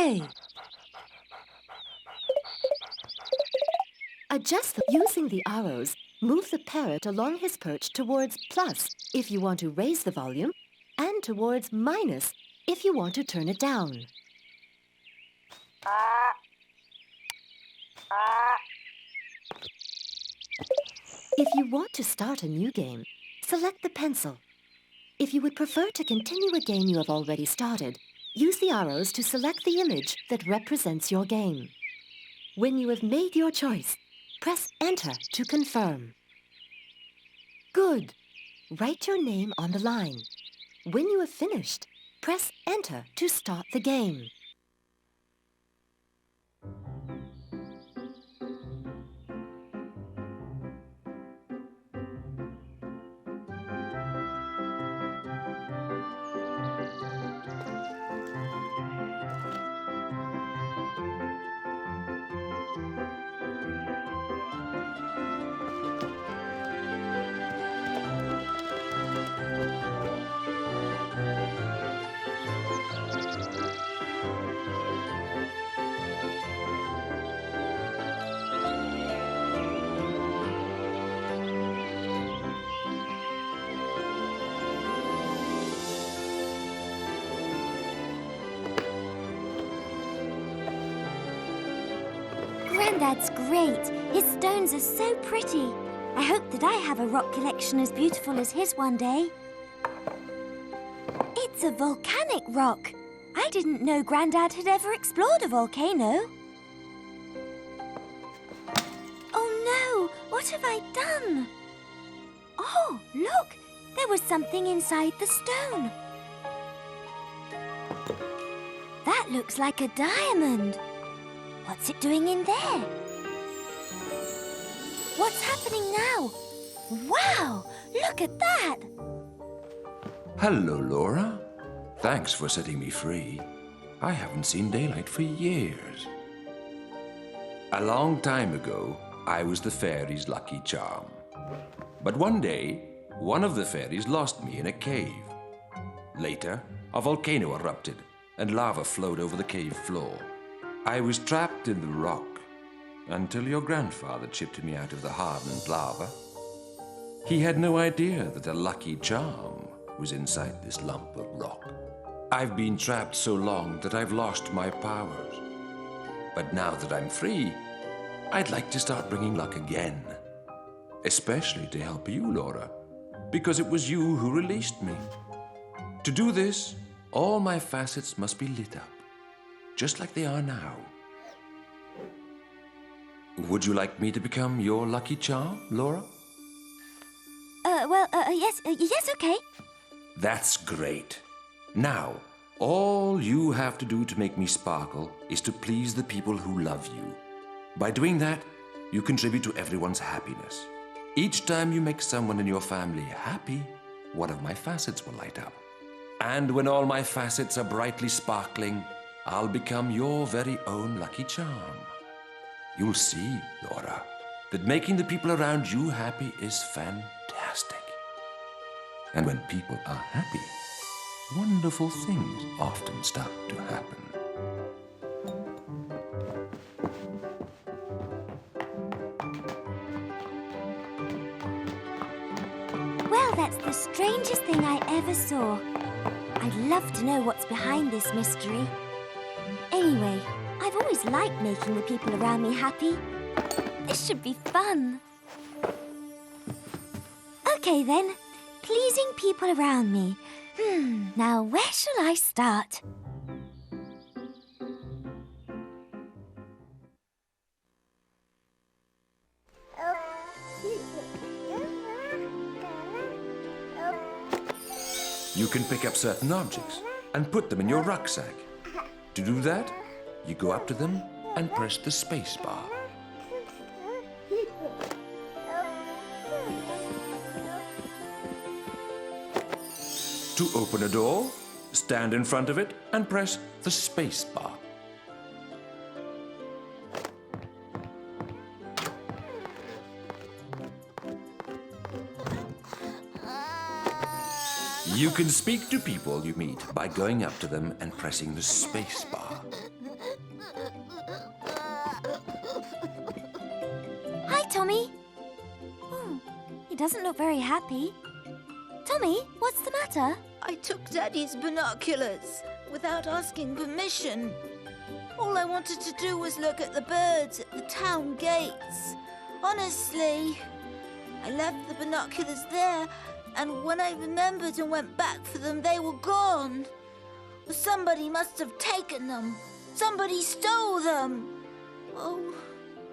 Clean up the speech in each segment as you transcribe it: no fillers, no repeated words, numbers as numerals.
play. Using the arrows, move the parrot along his perch towards plus if you want to raise the volume, and towards minus if you want to turn it down. If you want to start a new game, select the pencil. If you would prefer to continue a game you have already started, use the arrows to select the image that represents your game. When you have made your choice, press Enter to confirm. Good. Write your name on the line. When you have finished, press Enter to start the game. Grandad's great. His stones are so pretty. I hope that I have a rock collection as beautiful as his one day. It's a volcanic rock. I didn't know Grandad had ever explored a volcano. Oh no, what have I done? Oh, look, there was something inside the stone. That looks like a diamond. What's it doing in there? What's happening now? Wow! Look at that! Hello, Laura. Thanks for setting me free. I haven't seen daylight for years. A long time ago, I was the fairies' lucky charm. But one day, one of the fairies lost me in a cave. Later, a volcano erupted and lava flowed over the cave floor. I was trapped in the rock until your grandfather chipped me out of the hardened lava. He had no idea that a lucky charm was inside this lump of rock. I've been trapped so long that I've lost my powers. But now that I'm free, I'd like to start bringing luck again. Especially to help you, Laura, because it was you who released me. To do this, all my facets must be lit up, just like they are now. Would you like me to become your lucky charm, Laura? Yes, okay. That's great. Now, all you have to do to make me sparkle is to please the people who love you. By doing that, you contribute to everyone's happiness. Each time you make someone in your family happy, one of my facets will light up. And when all my facets are brightly sparkling, I'll become your very own lucky charm. You'll see, Laura, that making the people around you happy is fantastic. And when people are happy, wonderful things often start to happen. Well, that's the strangest thing I ever saw. I'd love to know what's behind this mystery. Anyway, I've always liked making the people around me happy. This should be fun. Okay then, pleasing people around me. Now where shall I start? You can pick up certain objects and put them in your rucksack. To do that, you go up to them and press the space bar. To open a door, stand in front of it and press the space bar. You can speak to people you meet by going up to them and pressing the space bar. Tommy? Oh, he doesn't look very happy. Tommy, what's the matter? I took Daddy's binoculars without asking permission. All I wanted to do was look at the birds at the town gates. Honestly, I left the binoculars there, and when I remembered and went back for them, they were gone. Somebody must have taken them. Somebody stole them. Oh,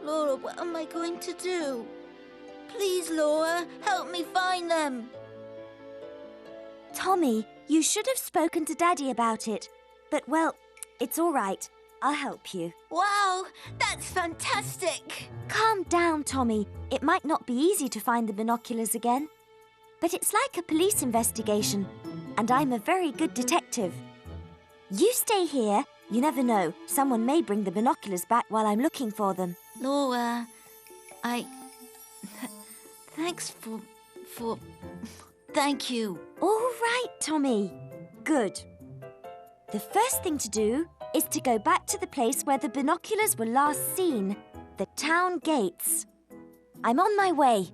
Laura, what am I going to do? Please, Laura, help me find them. Tommy, you should have spoken to Daddy about it. But, well, it's all right. I'll help you. Wow, that's fantastic. Calm down, Tommy. It might not be easy to find the binoculars again. But it's like a police investigation, and I'm a very good detective. You stay here. You never know. Someone may bring the binoculars back while I'm looking for them. Laura, thanks for... Thank you. All right, Tommy. Good. The first thing to do is to go back to the place where the binoculars were last seen, the town gates. I'm on my way.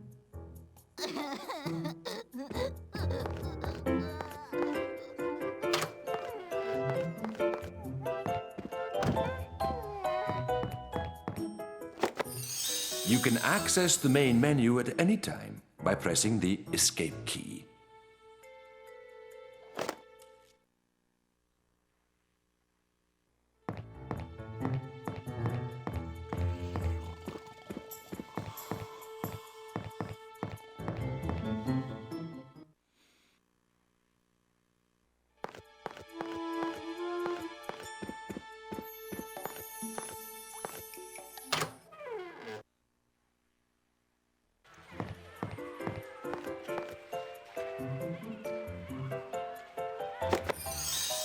You can access the main menu at any time by pressing the escape key.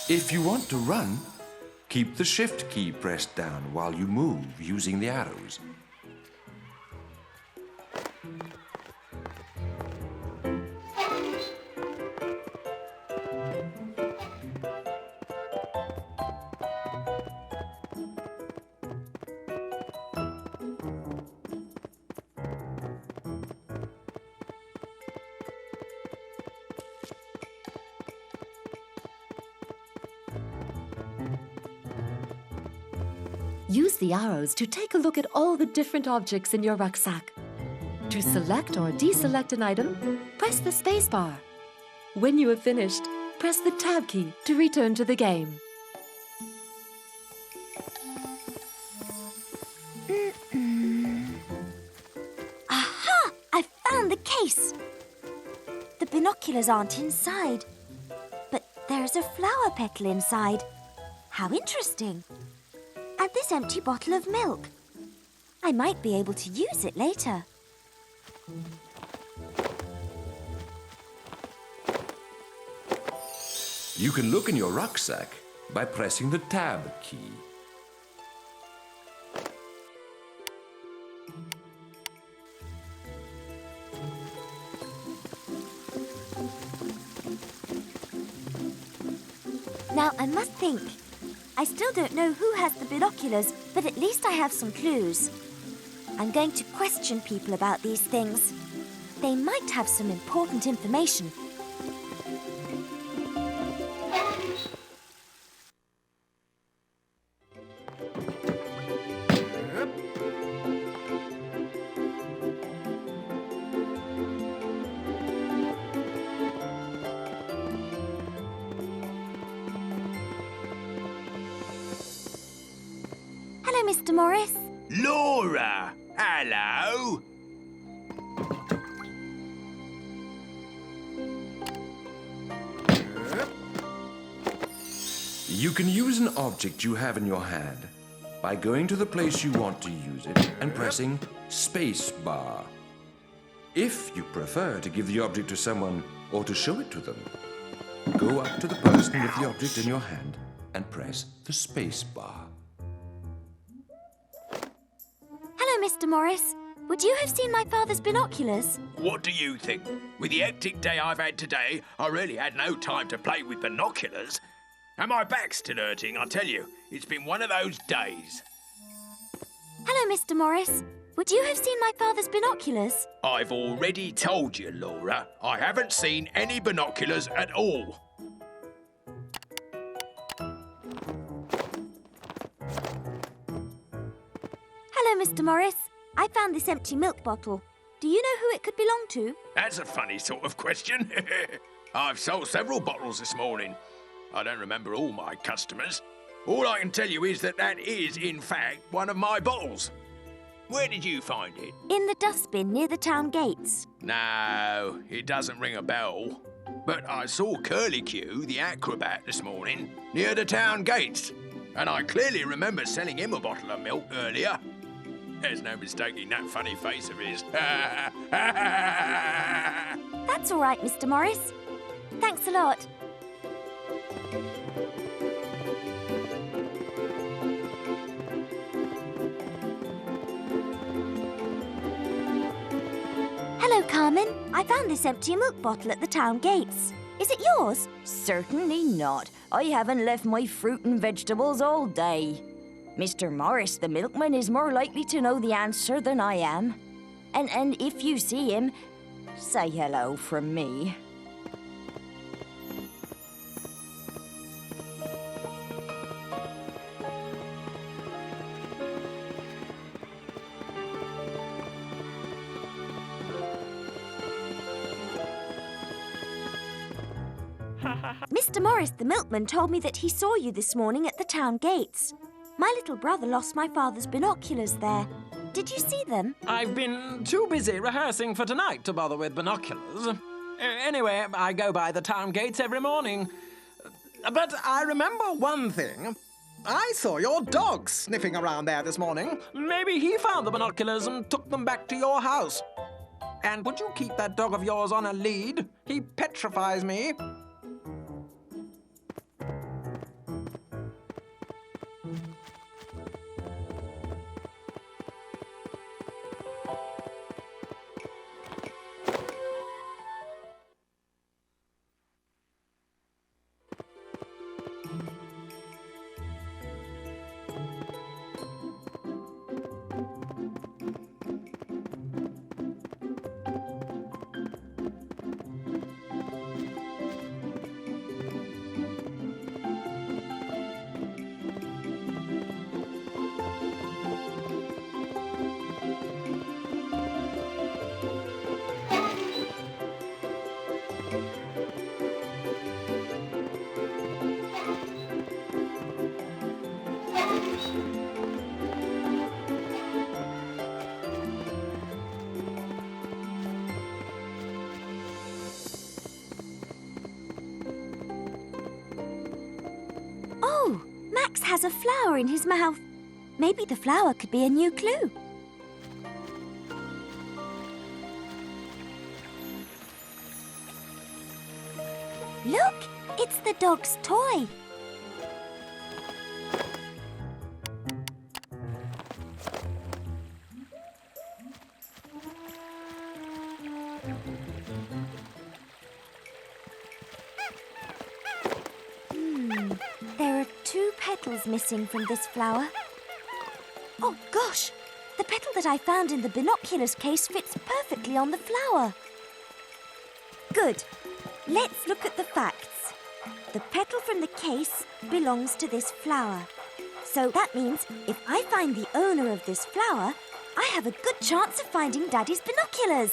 If you want to run, keep the shift key pressed down while you move using the arrows. Use the arrows to take a look at all the different objects in your rucksack. To select or deselect an item, press the space bar. When you have finished, press the tab key to return to the game. Aha! I found the case. The binoculars aren't inside, but there's a flower petal inside. How interesting. And this empty bottle of milk. I might be able to use it later. You can look in your rucksack by pressing the tab key. Now I must think. I still don't know who has the binoculars, but at least I have some clues. I'm going to question people about these things. They might have some important information. Hello, Mr. Morris. Laura! Hello! You can use an object you have in your hand by going to the place you want to use it and pressing space bar. If you prefer to give the object to someone or to show it to them, go up to the person with the object in your hand and press the space bar. Hello, Mr. Morris. Would you have seen my father's binoculars? What do you think? With the hectic day I've had today, I really had no time to play with binoculars. And my back's still hurting, I tell you. It's been one of those days. Hello, Mr. Morris. Would you have seen my father's binoculars? I've already told you, Laura. I haven't seen any binoculars at all. Hello, Mr. Morris. I found this empty milk bottle. Do you know who it could belong to? That's a funny sort of question. I've sold several bottles this morning. I don't remember all my customers. All I can tell you is that that is, in fact, one of my bottles. Where did you find it? In the dustbin near the town gates. No, it doesn't ring a bell. But I saw Curlicue, the acrobat, this morning, near the town gates. And I clearly remember selling him a bottle of milk earlier. There's no mistaking that funny face of his. That's all right, Mr. Morris. Thanks a lot. Hello, Carmen. I found this empty milk bottle at the town gates. Is it yours? Certainly not. I haven't left my fruit and vegetables all day. Mr. Morris, the milkman, is more likely to know the answer than I am. And if you see him, say hello from me. Mr. Morris, the milkman, told me that he saw you this morning at the town gates. My little brother lost my father's binoculars there. Did you see them? I've been too busy rehearsing for tonight to bother with binoculars. Anyway, I go by the town gates every morning. But I remember one thing. I saw your dog sniffing around there this morning. Maybe he found the binoculars and took them back to your house. And would you keep that dog of yours on a lead? He petrifies me. Oh, Max has a flower in his mouth. Maybe the flower could be a new clue. Look, it's the dog's toy. There are 2 petals missing from this flower. Oh, gosh! The petal that I found in the binoculars case fits perfectly on the flower. Good. Let's look at the facts. The petal from the case belongs to this flower. So that means if I find the owner of this flower, I have a good chance of finding Daddy's binoculars.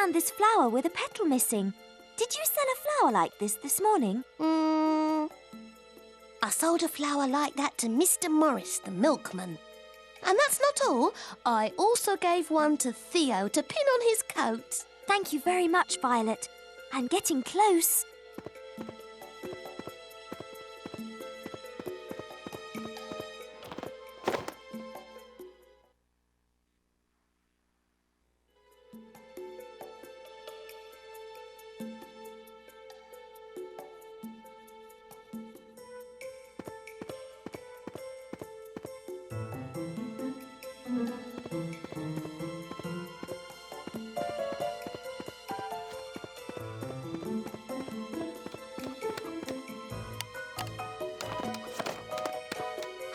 found this flower with a petal missing. Did you sell a flower like this morning? I sold a flower like that to Mr. Morris, the milkman. And that's not all. I also gave one to Theo to pin on his coat. Thank you very much, Violet. I'm getting close.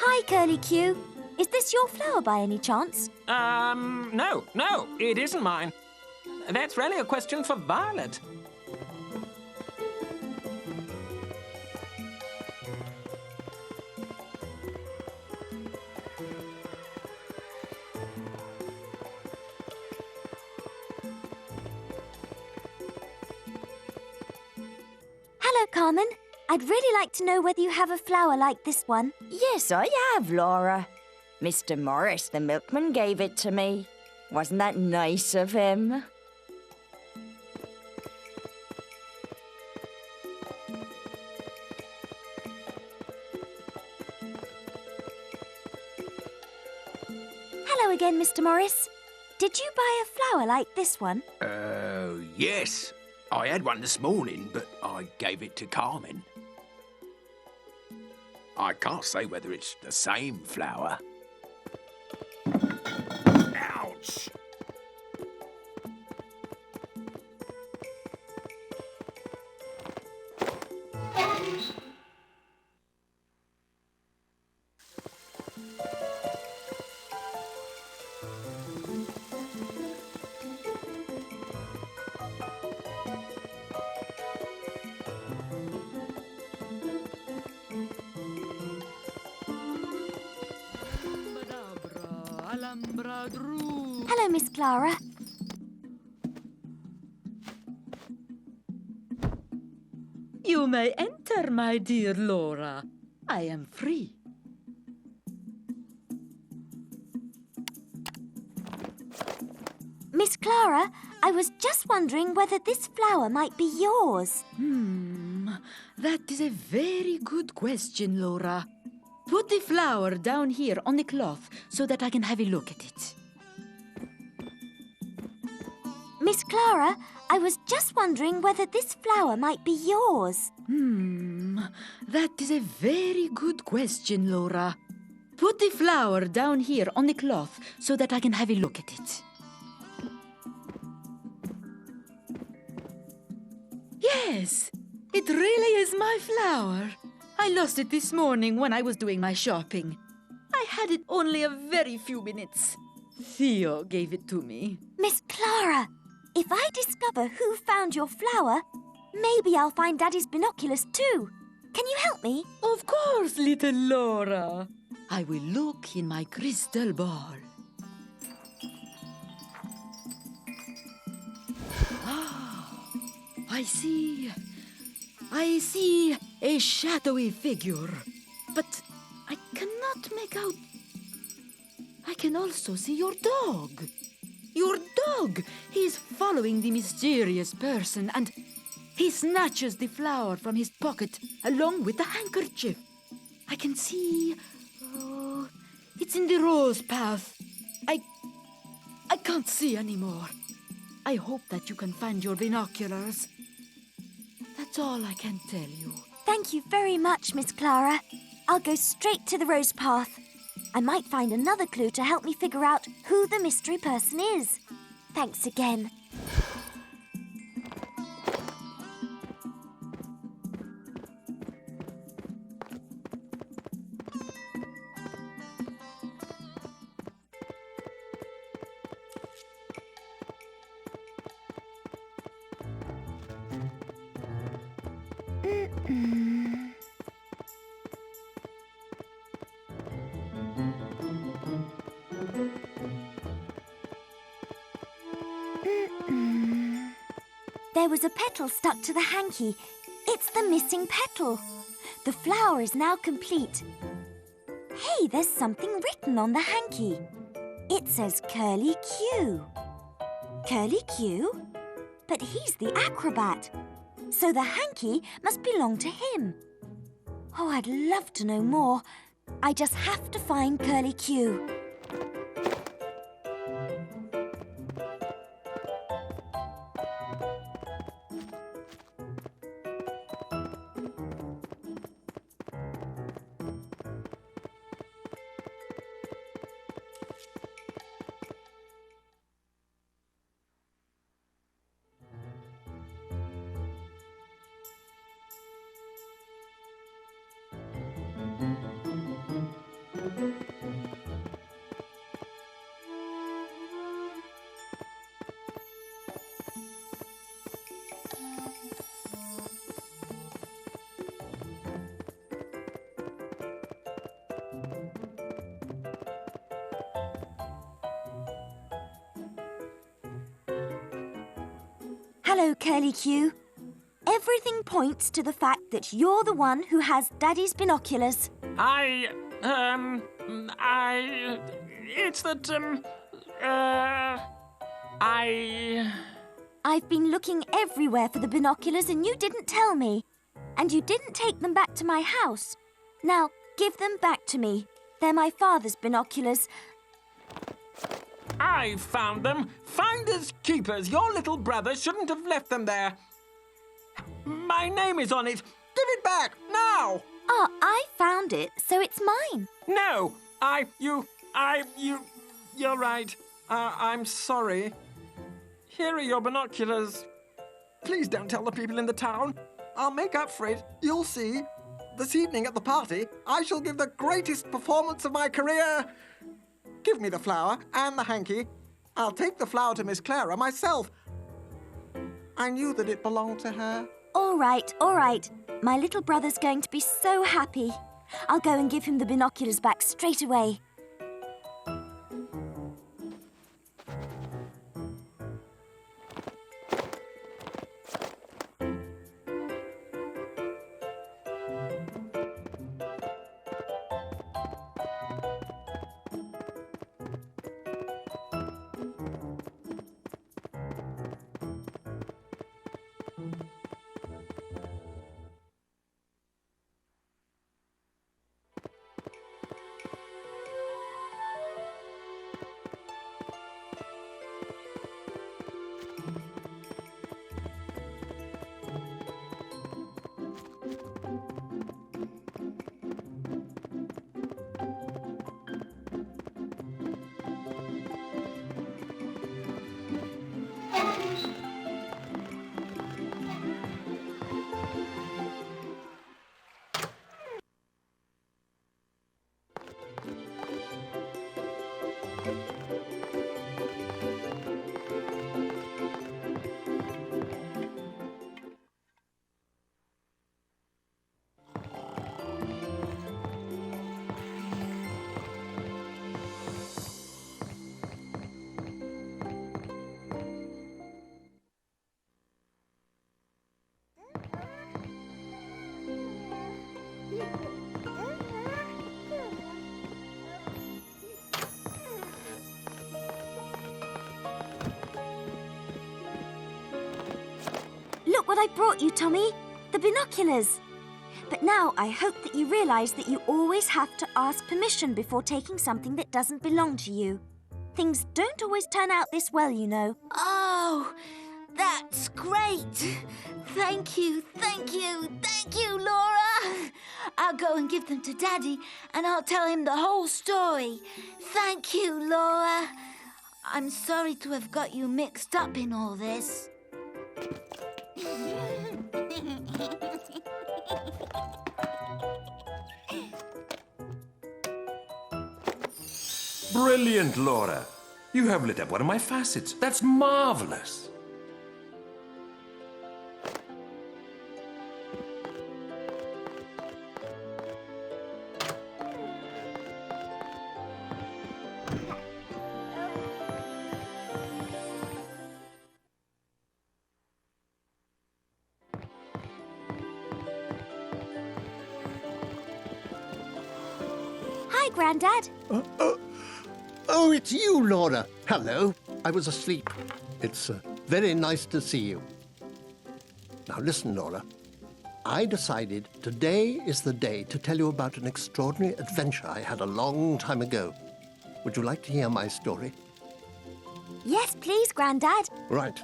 Hi, Curly Q. Is this your flower by any chance? No, it isn't mine. That's really a question for Violet. Hello, Carmen. I'd really like to know whether you have a flower like this one. Yes, I have, Laura. Mr. Morris, the milkman, gave it to me. Wasn't that nice of him? Hello again, Mr. Morris. Did you buy a flower like this one? Yes. I had one this morning, but I gave it to Carmen. I can't say whether it's the same flower. Ouch! Hello, Miss Clara. You may enter, my dear Laura. I am free. Miss Clara, I was just wondering whether this flower might be yours. That is a very good question, Laura. Put the flower down here on the cloth so that I can have a look at it. Miss Clara, I was just wondering whether this flower might be yours. That is a very good question, Laura. Put the flower down here on the cloth so that I can have a look at it. Yes, it really is my flower. I lost it this morning when I was doing my shopping. I had it only a very few minutes. Theo gave it to me. Miss Clara, if I discover who found your flower, maybe I'll find Daddy's binoculars too. Can you help me? Of course, little Laura. I will look in my crystal ball. I see a shadowy figure, but I cannot make out. I can also see your dog. Your dog! He's following the mysterious person and he snatches the flower from his pocket along with the handkerchief. I can see. Oh, it's in the rose path. I can't see anymore. I hope that you can find your binoculars. That's all I can tell you. Thank you very much, Miss Clara. I'll go straight to the rose path. I might find another clue to help me figure out who the mystery person is. Thanks again. There was a petal stuck to the hanky. It's the missing petal. The flower is now complete. Hey, there's something written on the hanky. It says Curly Q. Curly Q? But he's the acrobat. So the hanky must belong to him. Oh, I'd love to know more. I just have to find Curly Q. Hello, Curly Q. Everything points to the fact that you're the one who has Daddy's binoculars. It's that, I've been looking everywhere for the binoculars and you didn't tell me. And you didn't take them back to my house. Now, give them back to me. They're my father's binoculars. I found them. Finders keepers. Your little brother shouldn't have left them there. My name is on it. Give it back, now! Oh, I found it, so it's mine. No, you're right. I'm sorry. Here are your binoculars. Please don't tell the people in the town. I'll make up for it. You'll see. This evening at the party, I shall give the greatest performance of my career. Give me the flower and the hanky. I'll take the flower to Miss Clara myself. I knew that it belonged to her. All right, all right. My little brother's going to be so happy. I'll go and give him the binoculars back straight away. Look what I brought you, Tommy. The binoculars. But now I hope that you realise that you always have to ask permission before taking something that doesn't belong to you. Things don't always turn out this well, you know. Oh, that's great. Thank you, Laura. I'll go and give them to Daddy and I'll tell him the whole story. Thank you, Laura. I'm sorry to have got you mixed up in all this. Brilliant, Laura. You have lit up one of my facets. That's marvelous. Hi, Grandad. Oh, it's you, Laura. Hello. I was asleep. It's very nice to see you. Now listen, Laura. I decided today is the day to tell you about an extraordinary adventure I had a long time ago. Would you like to hear my story? Yes, please, Grandad. Right.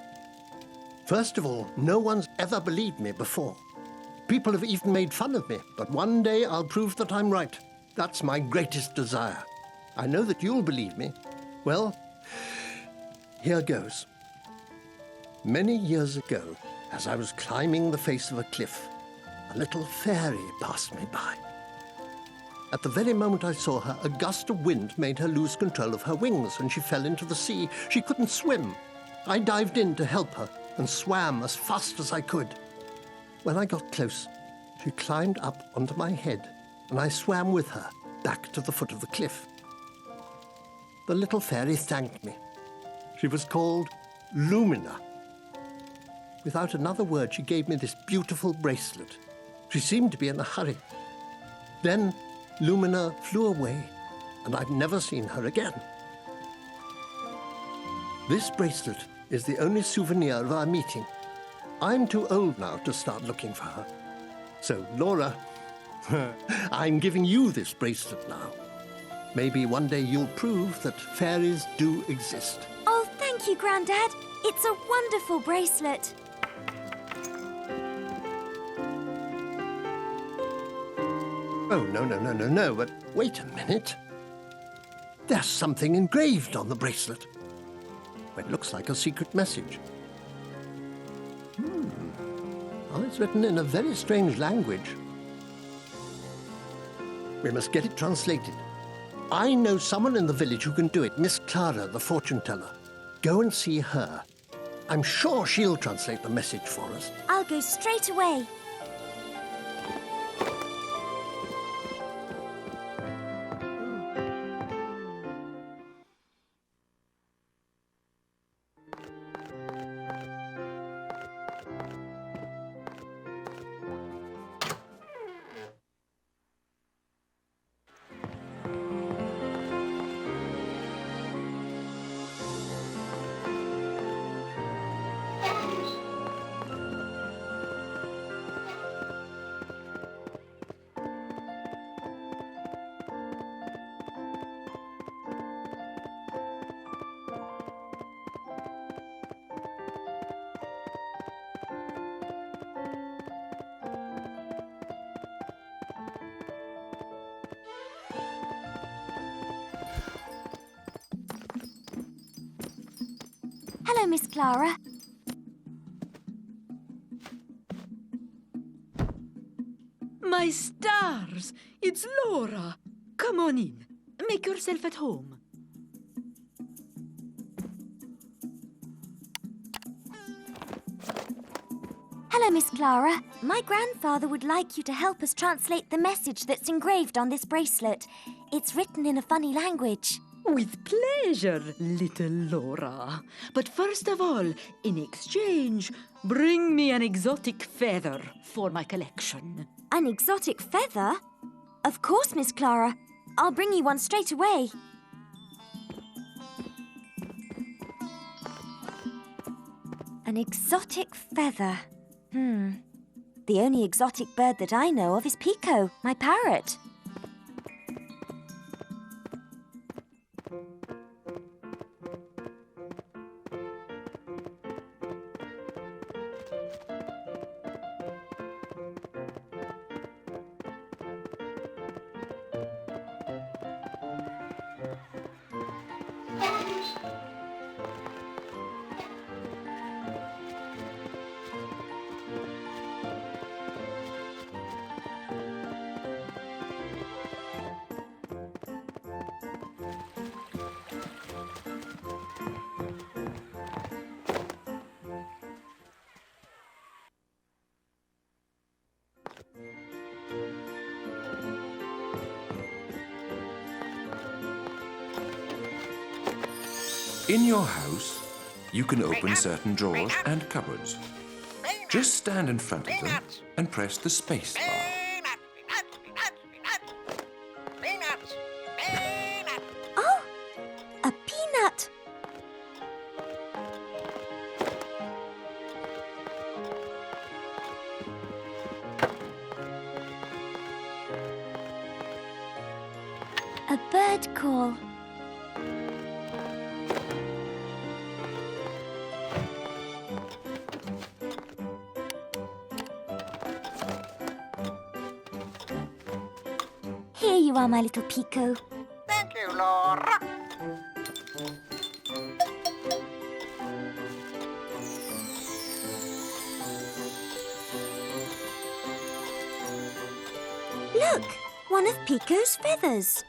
First of all, no one's ever believed me before. People have even made fun of me, but one day I'll prove that I'm right. That's my greatest desire. I know that you'll believe me. Well, here goes. Many years ago, as I was climbing the face of a cliff, a little fairy passed me by. At the very moment I saw her, a gust of wind made her lose control of her wings, and she fell into the sea. She couldn't swim. I dived in to help her and swam as fast as I could. When I got close, she climbed up onto my head, and I swam with her back to the foot of the cliff. The little fairy thanked me. She was called Lumina. Without another word, she gave me this beautiful bracelet. She seemed to be in a hurry. Then Lumina flew away, and I've never seen her again. This bracelet is the only souvenir of our meeting. I'm too old now to start looking for her. So, Laura, I'm giving you this bracelet now. Maybe one day you'll prove that fairies do exist. Oh, thank you, Grandad. It's a wonderful bracelet. Oh, no, but wait a minute. There's something engraved on the bracelet. It looks like a secret message. Oh, it's written in a very strange language. We must get it translated. I know someone in the village who can do it, Miss Clara, the fortune teller. Go and see her. I'm sure she'll translate the message for us. I'll go straight away. Hello, Miss Clara. My stars! It's Laura. Come on in. Make yourself at home. Hello, Miss Clara. My grandfather would like you to help us translate the message that's engraved on this bracelet. It's written in a funny language. With pleasure, little Laura. But first of all, in exchange, bring me an exotic feather for my collection. An exotic feather? Of course, Miss Clara. I'll bring you one straight away. An exotic feather. The only exotic bird that I know of is Pico, my parrot. In your house, you can open certain drawers and cupboards. Just stand in front of them and press the space bar. A bird call. Here you are, my little Pico. Thank you, Laura. Look, one of Pico's feathers.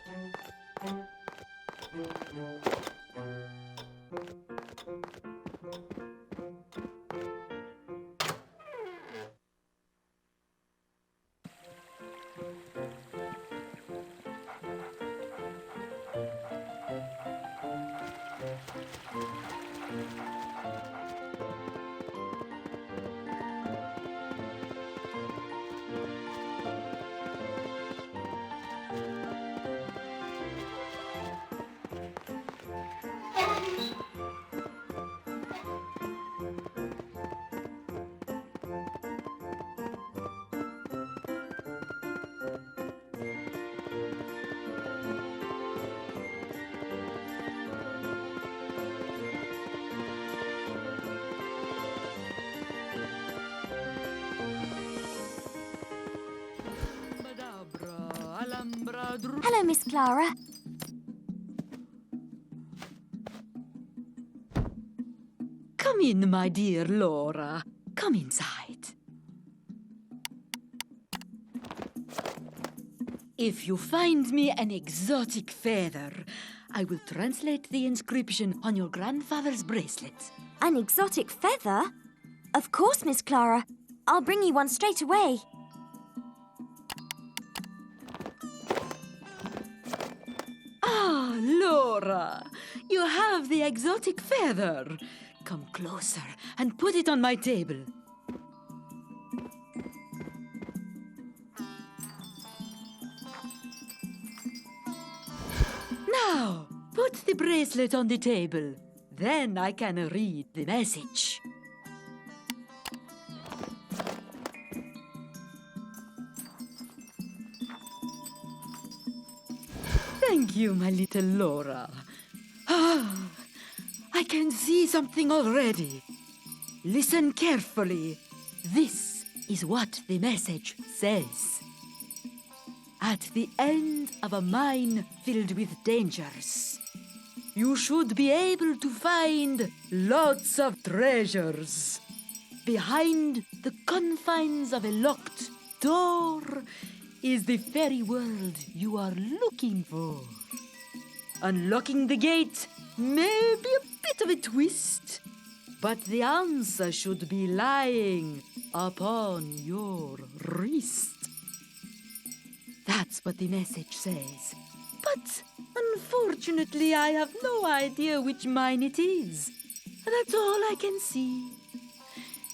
Hello, Miss Clara. Come in, my dear Laura. Come inside. If you find me an exotic feather, I will translate the inscription on your grandfather's bracelet. An exotic feather? Of course, Miss Clara. I'll bring you one straight away. Ah, Laura, you have the exotic feather. Come closer and put it on my table. Now, put the bracelet on the table. Then I can read the message. Thank you, my little Laura. Ah, I can see something already. Listen carefully. This is what the message says. At the end of a mine filled with dangers, you should be able to find lots of treasures. Behind the confines of a locked door is the fairy world you are looking for. Unlocking the gate may be a bit of a twist, but the answer should be lying upon your wrist. That's what the message says. But unfortunately, I have no idea which mine it is. That's all I can see.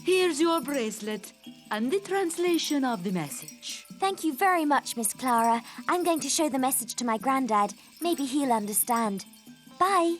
Here's your bracelet and the translation of the message. Thank you very much, Miss Clara. I'm going to show the message to my granddad. Maybe he'll understand. Bye.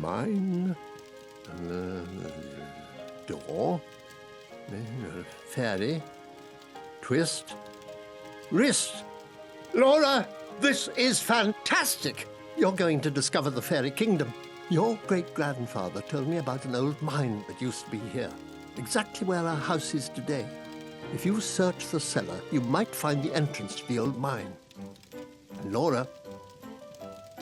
Mine. Door. Fairy. Twist. Wrist. Laura, this is fantastic. You're going to discover the fairy kingdom. Your great-grandfather told me about an old mine that used to be here. exactly where our house is today. If you search the cellar, you might find the entrance to the old mine. And Laura,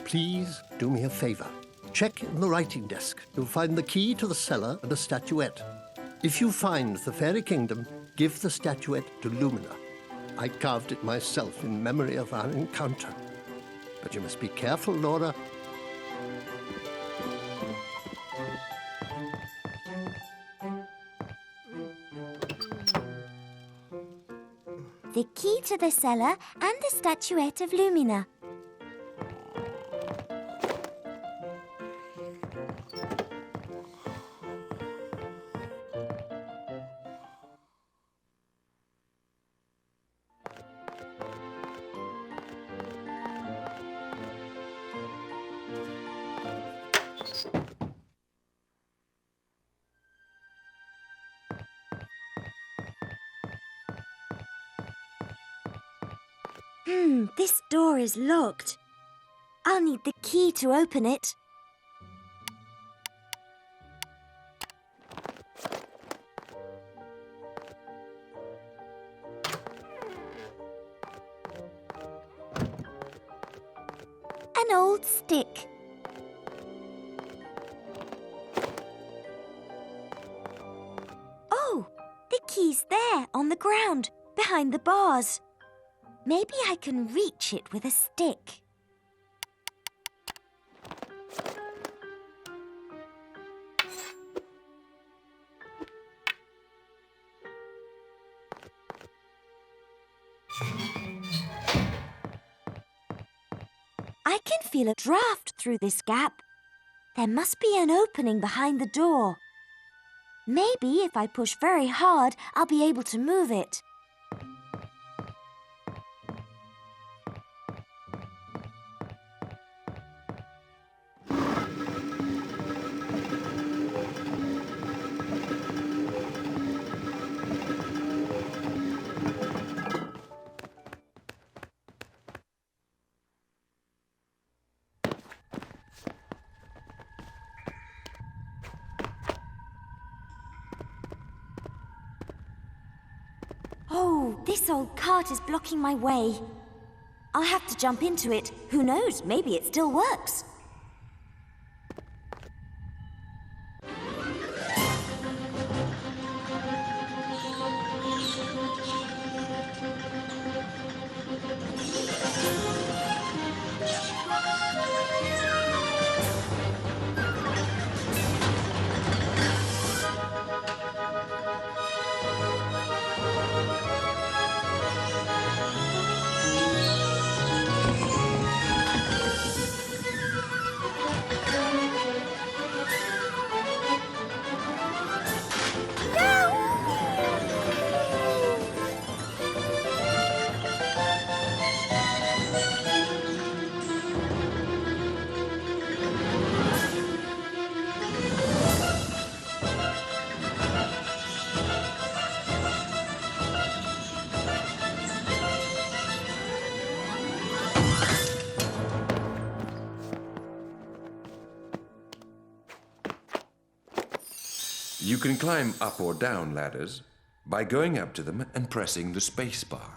please do me a favor. Check in the writing desk. You'll find the key to the cellar and a statuette. If you find the fairy kingdom, give the statuette to Lumina. I carved it myself in memory of our encounter. But you must be careful, Laura. The key to the cellar and the statuette of Lumina. This door is locked. I'll need the key to open it. An old stick. Oh, the key's there on the ground, behind the bars. Maybe I can reach it with a stick. I can feel a draft through this gap. There must be an opening behind the door. Maybe if I push very hard, I'll be able to move it. Oh, this old cart is blocking my way. I'll have to jump into it. Who knows, maybe it still works. You can climb up or down ladders by going up to them and pressing the space bar.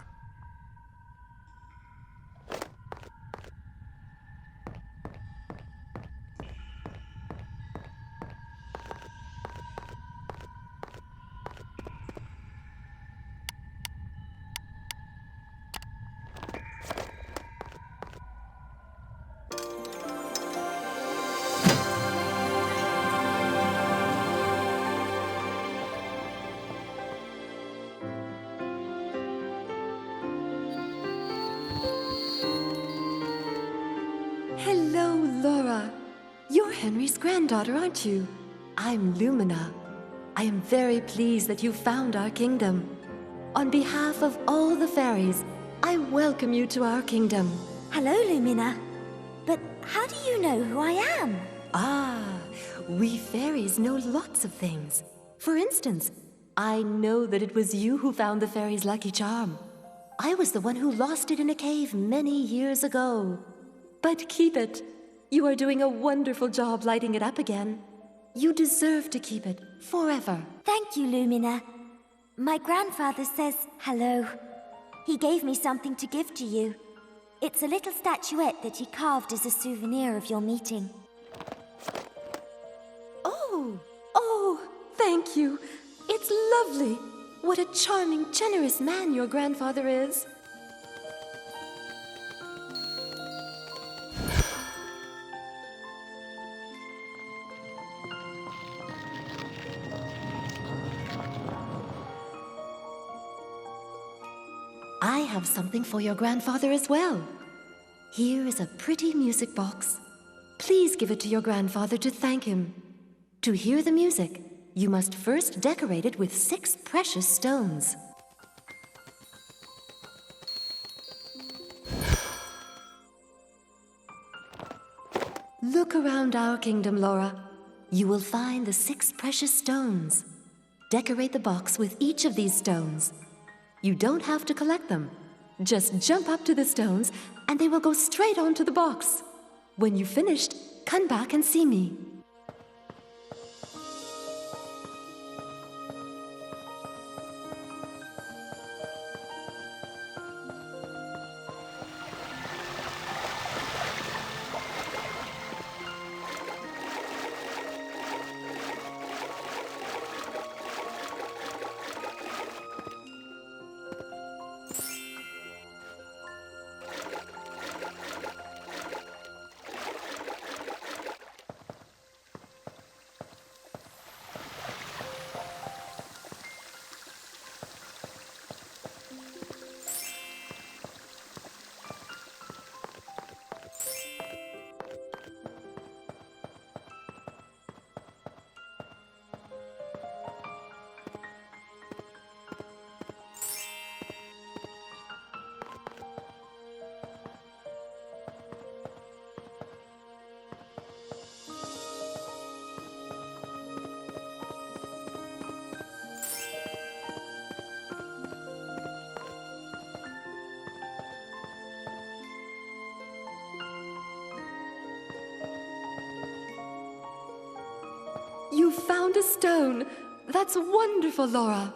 Hello, Laura. You're Henry's granddaughter, aren't you? I'm Lumina. I am very pleased that you found our kingdom. On behalf of all the fairies, I welcome you to our kingdom. Hello, Lumina. But how do you know who I am? Ah, we fairies know lots of things. For instance, I know that it was you who found the fairy's lucky charm. I was the one who lost it in a cave many years ago. But keep it. You are doing a wonderful job lighting it up again. You deserve to keep it forever. Thank you, Lumina. My grandfather says hello. He gave me something to give to you. It's a little statuette that he carved as a souvenir of your meeting. Oh, thank you. It's lovely. What a charming, generous man your grandfather is. I have something for your grandfather as well. Here is a pretty music box. Please give it to your grandfather to thank him. To hear the music, you must first decorate it with 6 precious stones. Look around our kingdom, Laura. You will find the 6 precious stones. Decorate the box with each of these stones. You don't have to collect them. Just jump up to the stones and they will go straight onto the box. When you've finished, come back and see me. You found a stone. That's wonderful, Laura.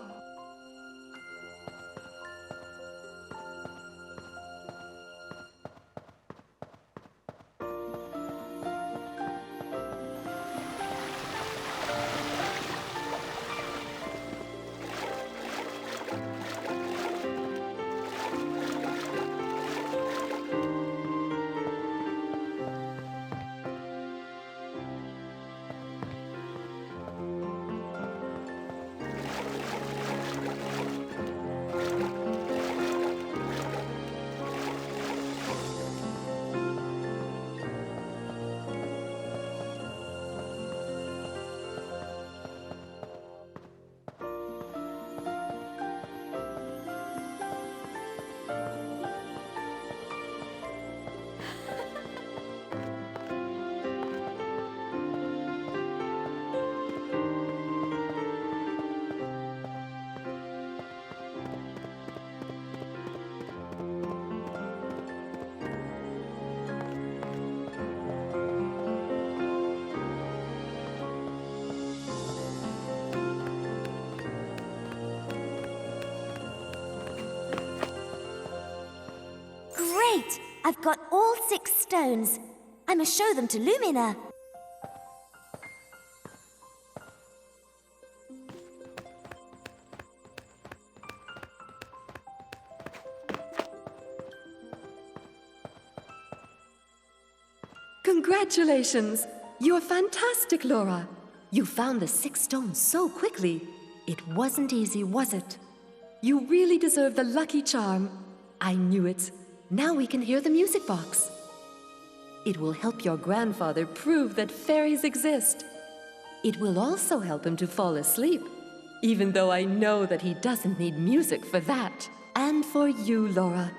Great! I've got all 6 stones. I must show them to Lumina. Congratulations! You're fantastic, Laura. You found the 6 stones so quickly. It wasn't easy, was it? You really deserve the lucky charm. I knew it. Now we can hear the music box. It will help your grandfather prove that fairies exist. It will also help him to fall asleep, even though I know that he doesn't need music for that. And for you, Laura,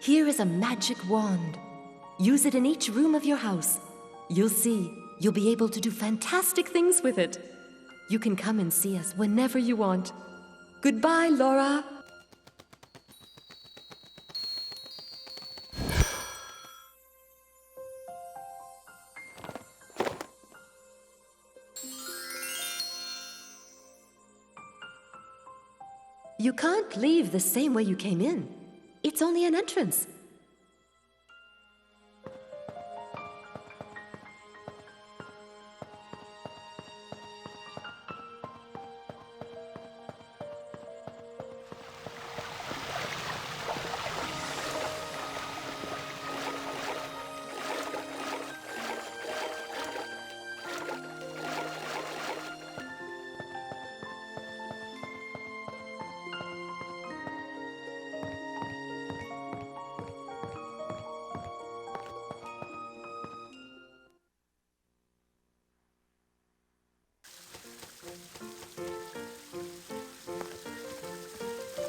here is a magic wand. Use it in each room of your house. You'll see, you'll be able to do fantastic things with it. You can come and see us whenever you want. Goodbye, Laura. You can't leave the same way you came in. It's only an entrance.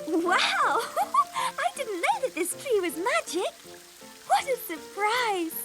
Wow! I didn't know that this tree was magic. What a surprise!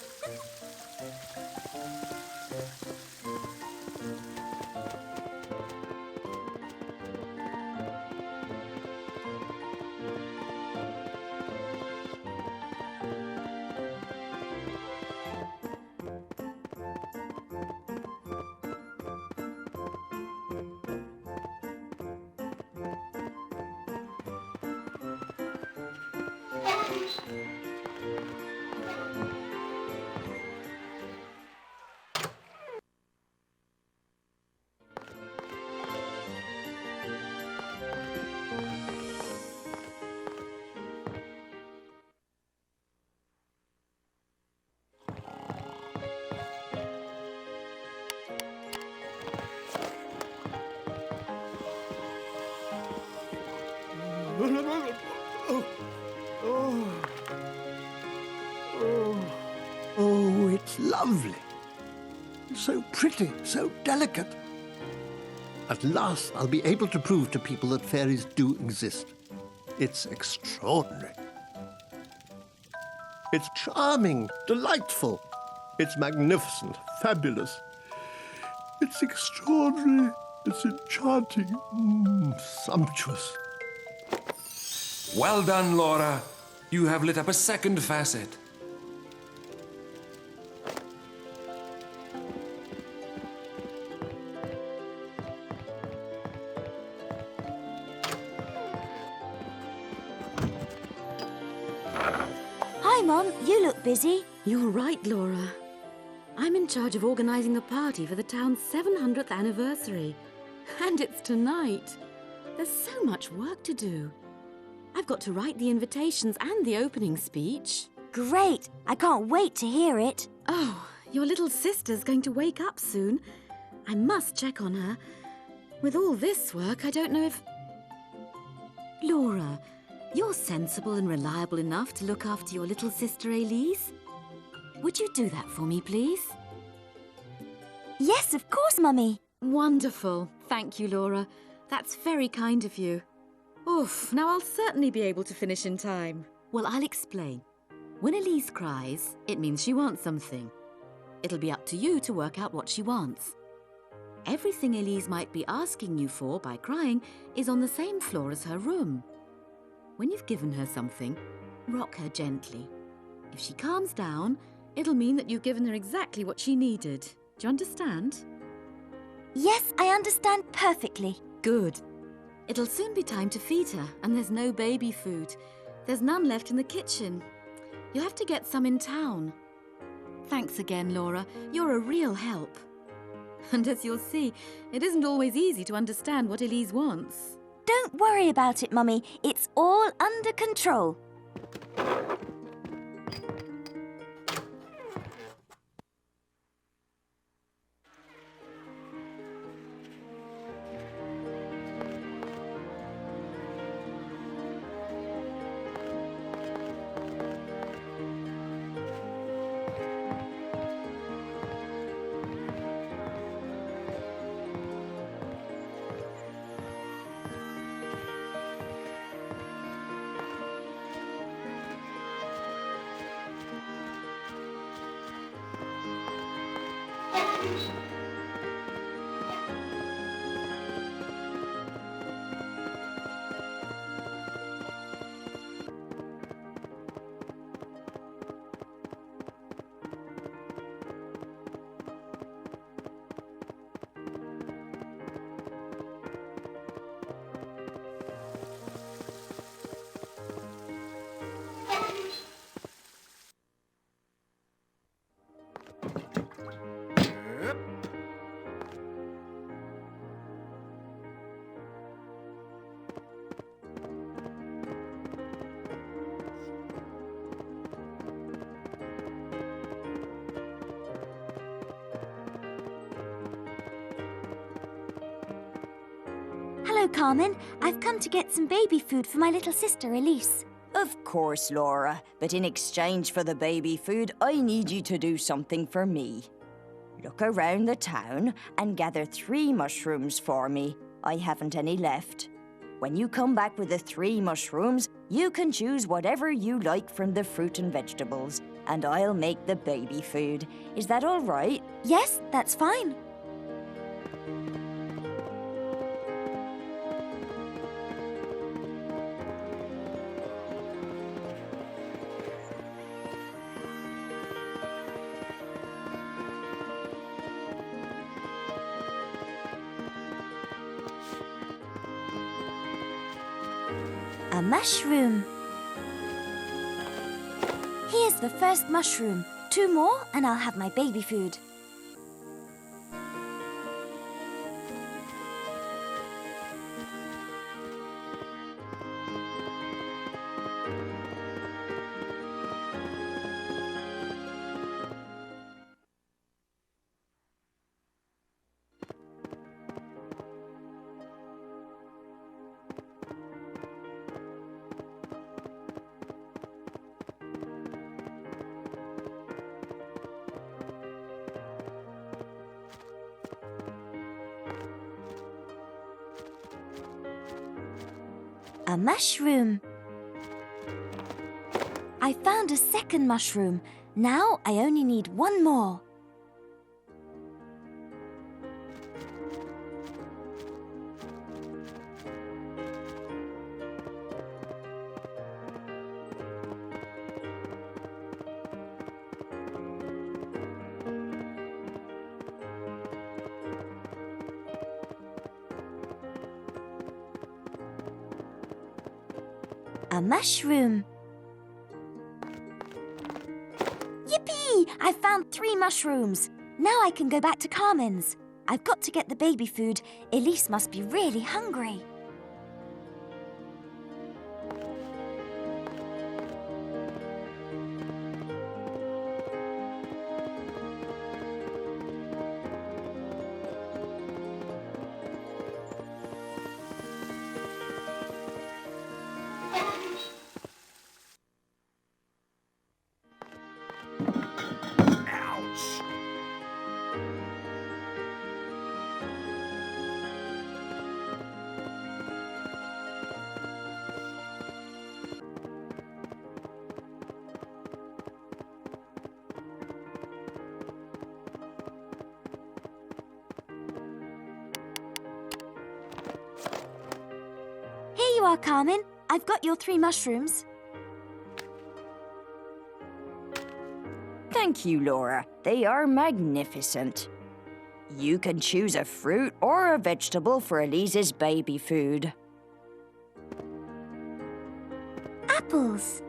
Oh, it's lovely. So pretty, so delicate. At last, I'll be able to prove to people that fairies do exist. It's extraordinary. It's charming, delightful. It's magnificent, fabulous. It's extraordinary. It's enchanting, sumptuous. Well done, Laura. You have lit up a second facet. Hi, Mom. You look busy. You're right, Laura. I'm in charge of organising a party for the town's 700th anniversary. And it's tonight. There's so much work to do. I've got to write the invitations and the opening speech. Great. I can't wait to hear it. Oh, your little sister's going to wake up soon. I must check on her. With all this work, I don't know if... Laura, you're sensible and reliable enough to look after your little sister, Elise. Would you do that for me, please? Yes, of course, Mummy. Wonderful. Thank you, Laura. That's very kind of you. Oof, now I'll certainly be able to finish in time. Well, I'll explain. When Elise cries, it means she wants something. It'll be up to you to work out what she wants. Everything Elise might be asking you for by crying is on the same floor as her room. When you've given her something, rock her gently. If she calms down, it'll mean that you've given her exactly what she needed. Do you understand? Yes, I understand perfectly. Good. It'll soon be time to feed her, and there's no baby food. There's none left in the kitchen. You'll have to get some in town. Thanks again, Laura. You're a real help. And as you'll see, it isn't always easy to understand what Elise wants. Don't worry about it, Mummy. It's all under control. Hello, Carmen. I've come to get some baby food for my little sister, Elise. Of course, Laura, but in exchange for the baby food, I need you to do something for me. Look around the town and gather 3 mushrooms for me. I haven't any left. When you come back with the 3 mushrooms, you can choose whatever you like from the fruit and vegetables, and I'll make the baby food. Is that all right? Yes, that's fine. A mushroom. Here's the first mushroom. 2 more and I'll have my baby food. A mushroom. I found a second mushroom. Now I only need 1 more. A mushroom. Yippee! I found 3 mushrooms. Now I can go back to Carmen's. I've got to get the baby food. Elise must be really hungry. Here you are, Carmen. I've got your 3 mushrooms. Thank you, Laura. They are magnificent. You can choose a fruit or a vegetable for Elise's baby food. Apples.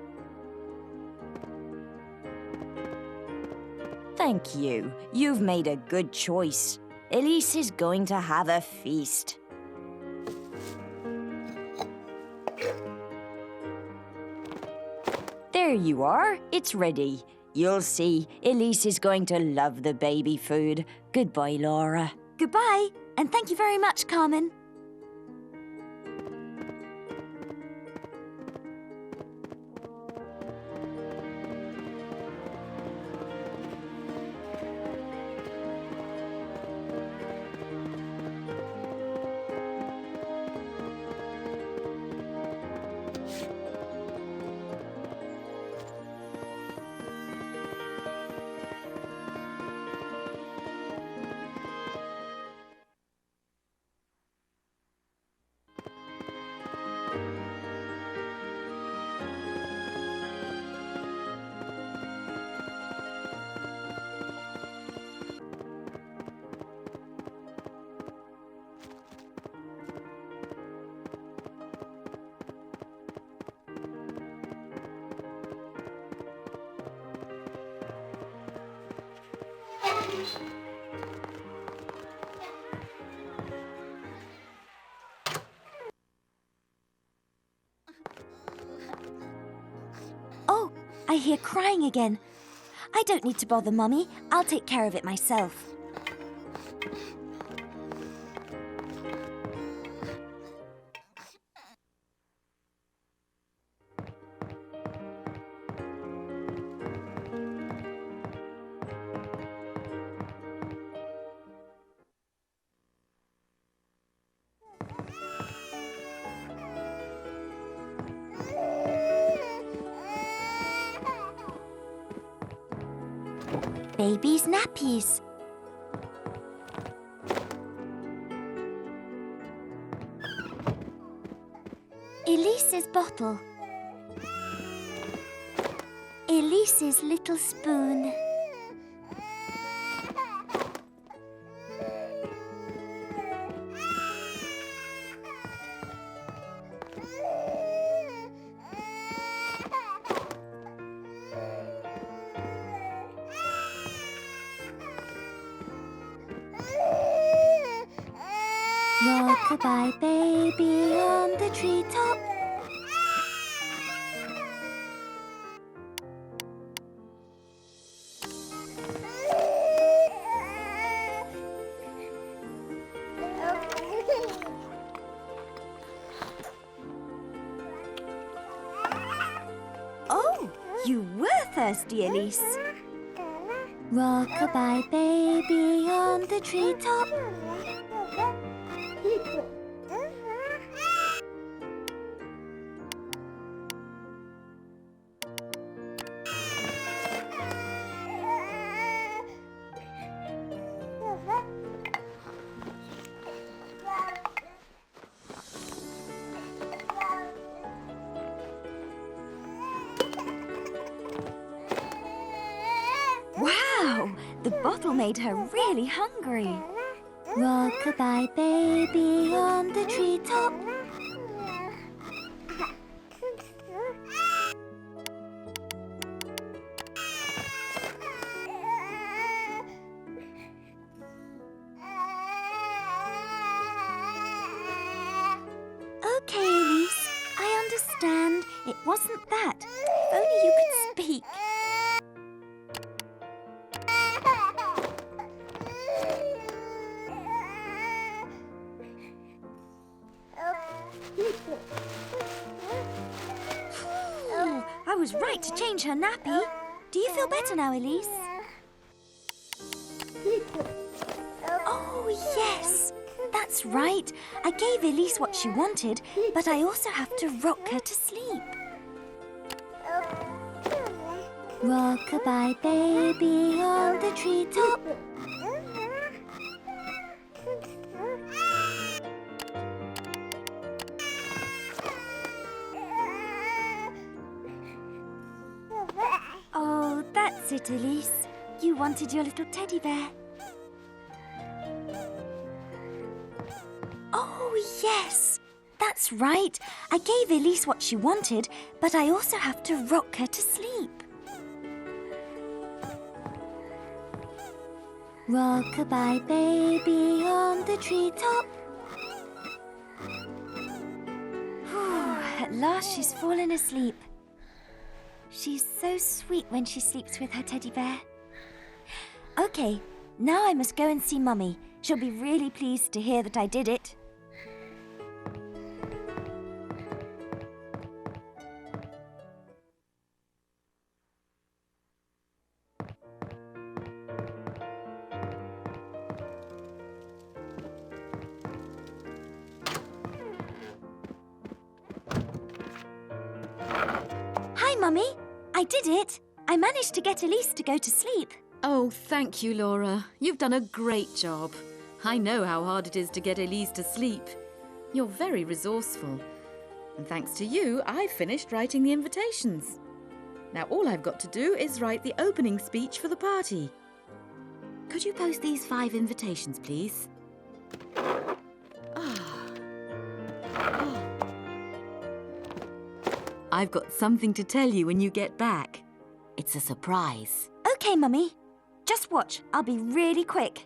Thank you. You've made a good choice. Elise is going to have a feast. There you are. It's ready. You'll see, Elise is going to love the baby food. Goodbye, Laura. Goodbye, and thank you very much, Carmen. Oh, I hear crying again. I don't need to bother Mummy. I'll take care of it myself. baby's nappies. Elise's bottle. Elise's little spoon. Rock-a-bye baby on the treetop. Oh, you were thirsty, Elise. Rock-a-bye baby on the treetop. Wow, the bottle made her really hungry. Rock-a-bye baby on the treetop. Okay, Elise, I understand. It wasn't that. If only you could speak. Ooh, I was right to change her nappy. Do you feel better now, Elise? Oh, yes. That's right. I gave Elise what she wanted, but I also have to rock her to sleep. Rock-a-bye baby on the treetop. Oh, that's it, Elise. You wanted your little teddy bear. Oh, yes. That's right. I gave Elise what she wanted, but I also have to rock her to sleep. Rock-a-bye baby on the treetop. Whew, at last she's fallen asleep. She's so sweet when she sleeps with her teddy bear. Okay, now I must go and see Mummy. She'll be really pleased to hear that I did it. Hi, Mummy. I did it. I managed to get Elise to go to sleep. Oh, thank you, Laura. You've done a great job. I know how hard it is to get Elise to sleep. You're very resourceful. And thanks to you, I've finished writing the invitations. Now all I've got to do is write the opening speech for the party. Could you post these 5 invitations, please? I've got something to tell you when you get back. It's a surprise. Okay, Mummy. Just watch. I'll be really quick.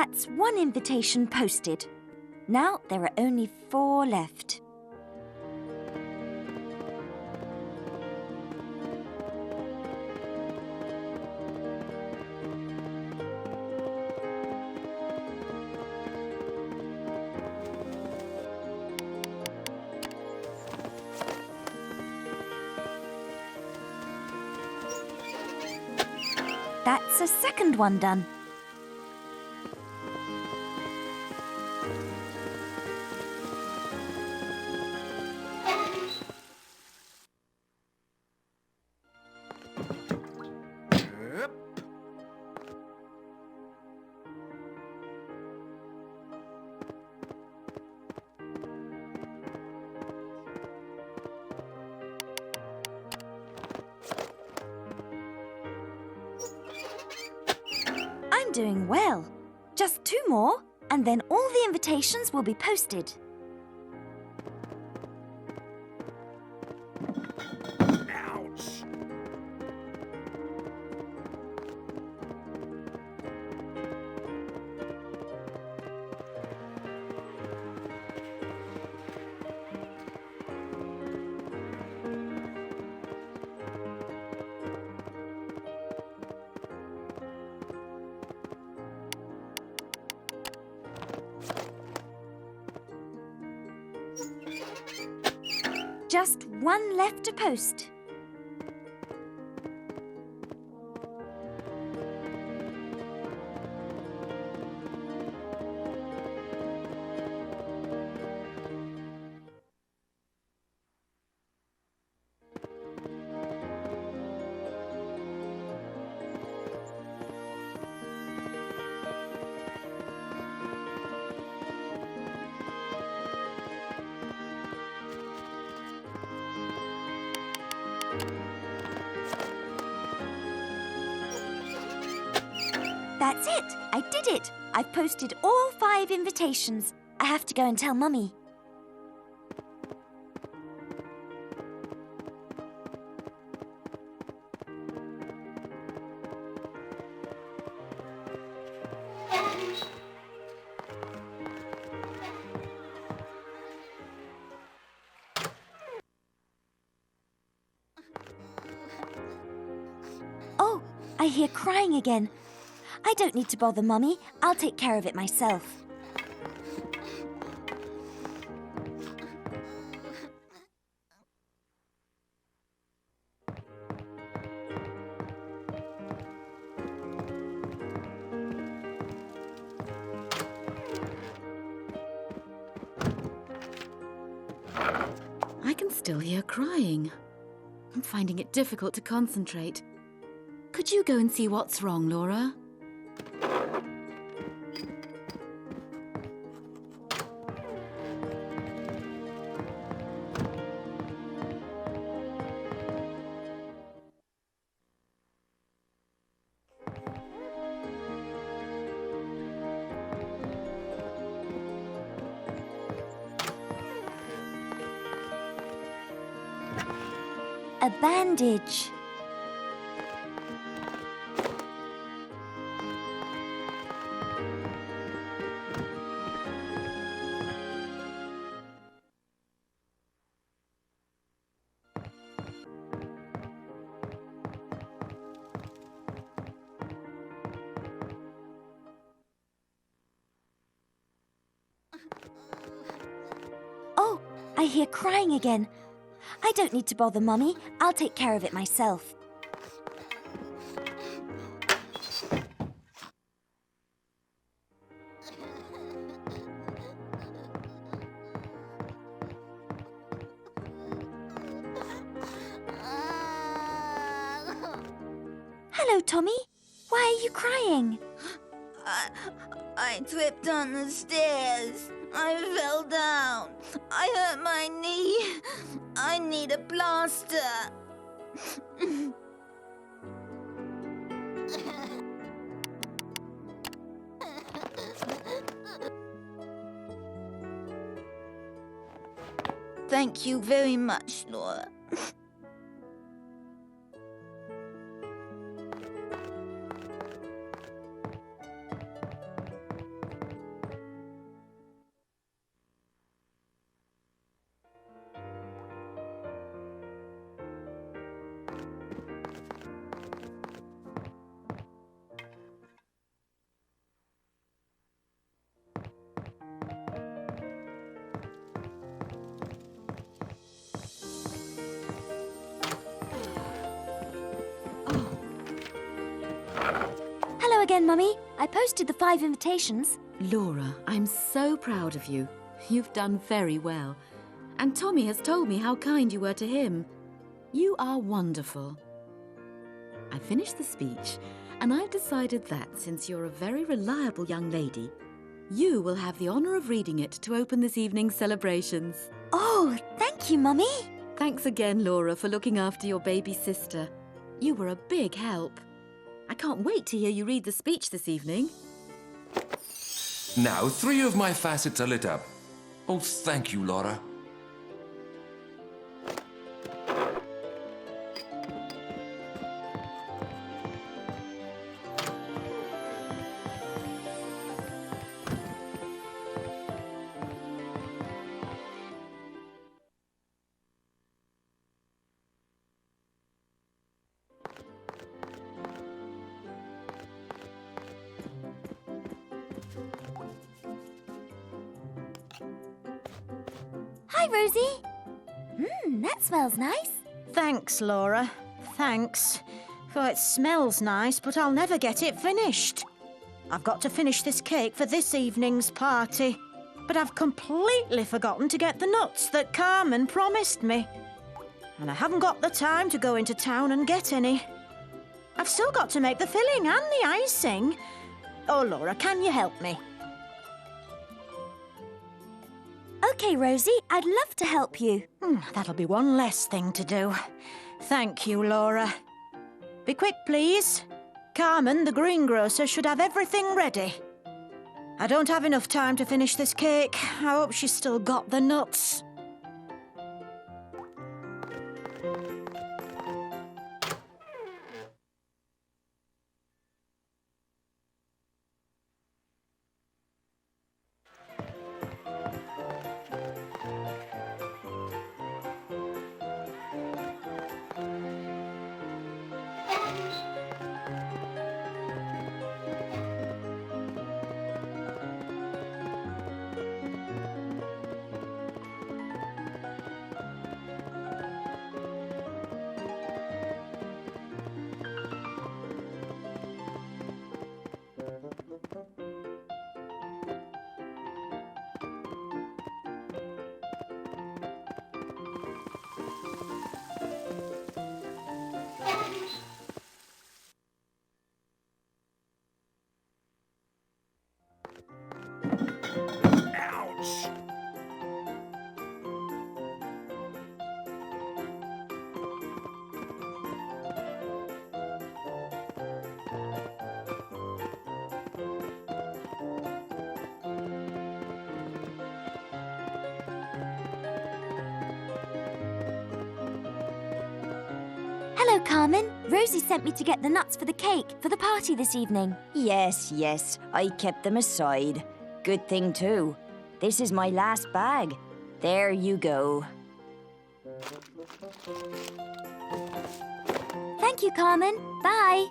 That's one invitation posted. Now there are only 4 left. That's a second one done. I'm doing well. Just 2 more, and then all the invitations will be posted. Ouch! Just 1 left to post. That's it! I did it! I've posted all 5 invitations. I have to go and tell Mummy. Oh, I hear crying again. I don't need to bother Mummy. I'll take care of it myself. I can still hear crying. I'm finding it difficult to concentrate. Could you go and see what's wrong, Laura? A bandage. Oh, I hear crying again. I don't need to bother Mummy. I'll take care of it myself. Hello, Tommy. Why are you crying? I tripped on the stairs. I fell down. I hurt my knee. I need a plaster. Thank you very much, Laura. Hello again, Mummy. I posted the 5 invitations. Laura, I'm so proud of you. You've done very well. And Tommy has told me how kind you were to him. You are wonderful. I finished the speech, and I've decided that since you're a very reliable young lady, you will have the honour of reading it to open this evening's celebrations. Oh, thank you, Mummy. Thanks again, Laura, for looking after your baby sister. You were a big help. I can't wait to hear you read the speech this evening. Now 3 of my facets are lit up. Oh, thank you, Laura. Hi, Rosie. That smells nice. Thanks, Laura. Thanks. For it smells nice, but I'll never get it finished. I've got to finish this cake for this evening's party. But I've completely forgotten to get the nuts that Carmen promised me. And I haven't got the time to go into town and get any. I've still got to make the filling and the icing. Oh, Laura, can you help me? OK, Rosie, I'd love to help you. That'll be one less thing to do. Thank you, Laura. Be quick, please. Carmen, the greengrocer, should have everything ready. I don't have enough time to finish this cake. I hope she's still got the nuts. Hello, Carmen. Rosie sent me to get the nuts for the cake for the party this evening. Yes, I kept them aside. Good thing, too. This is my last bag. There you go. Thank you, Carmen. Bye.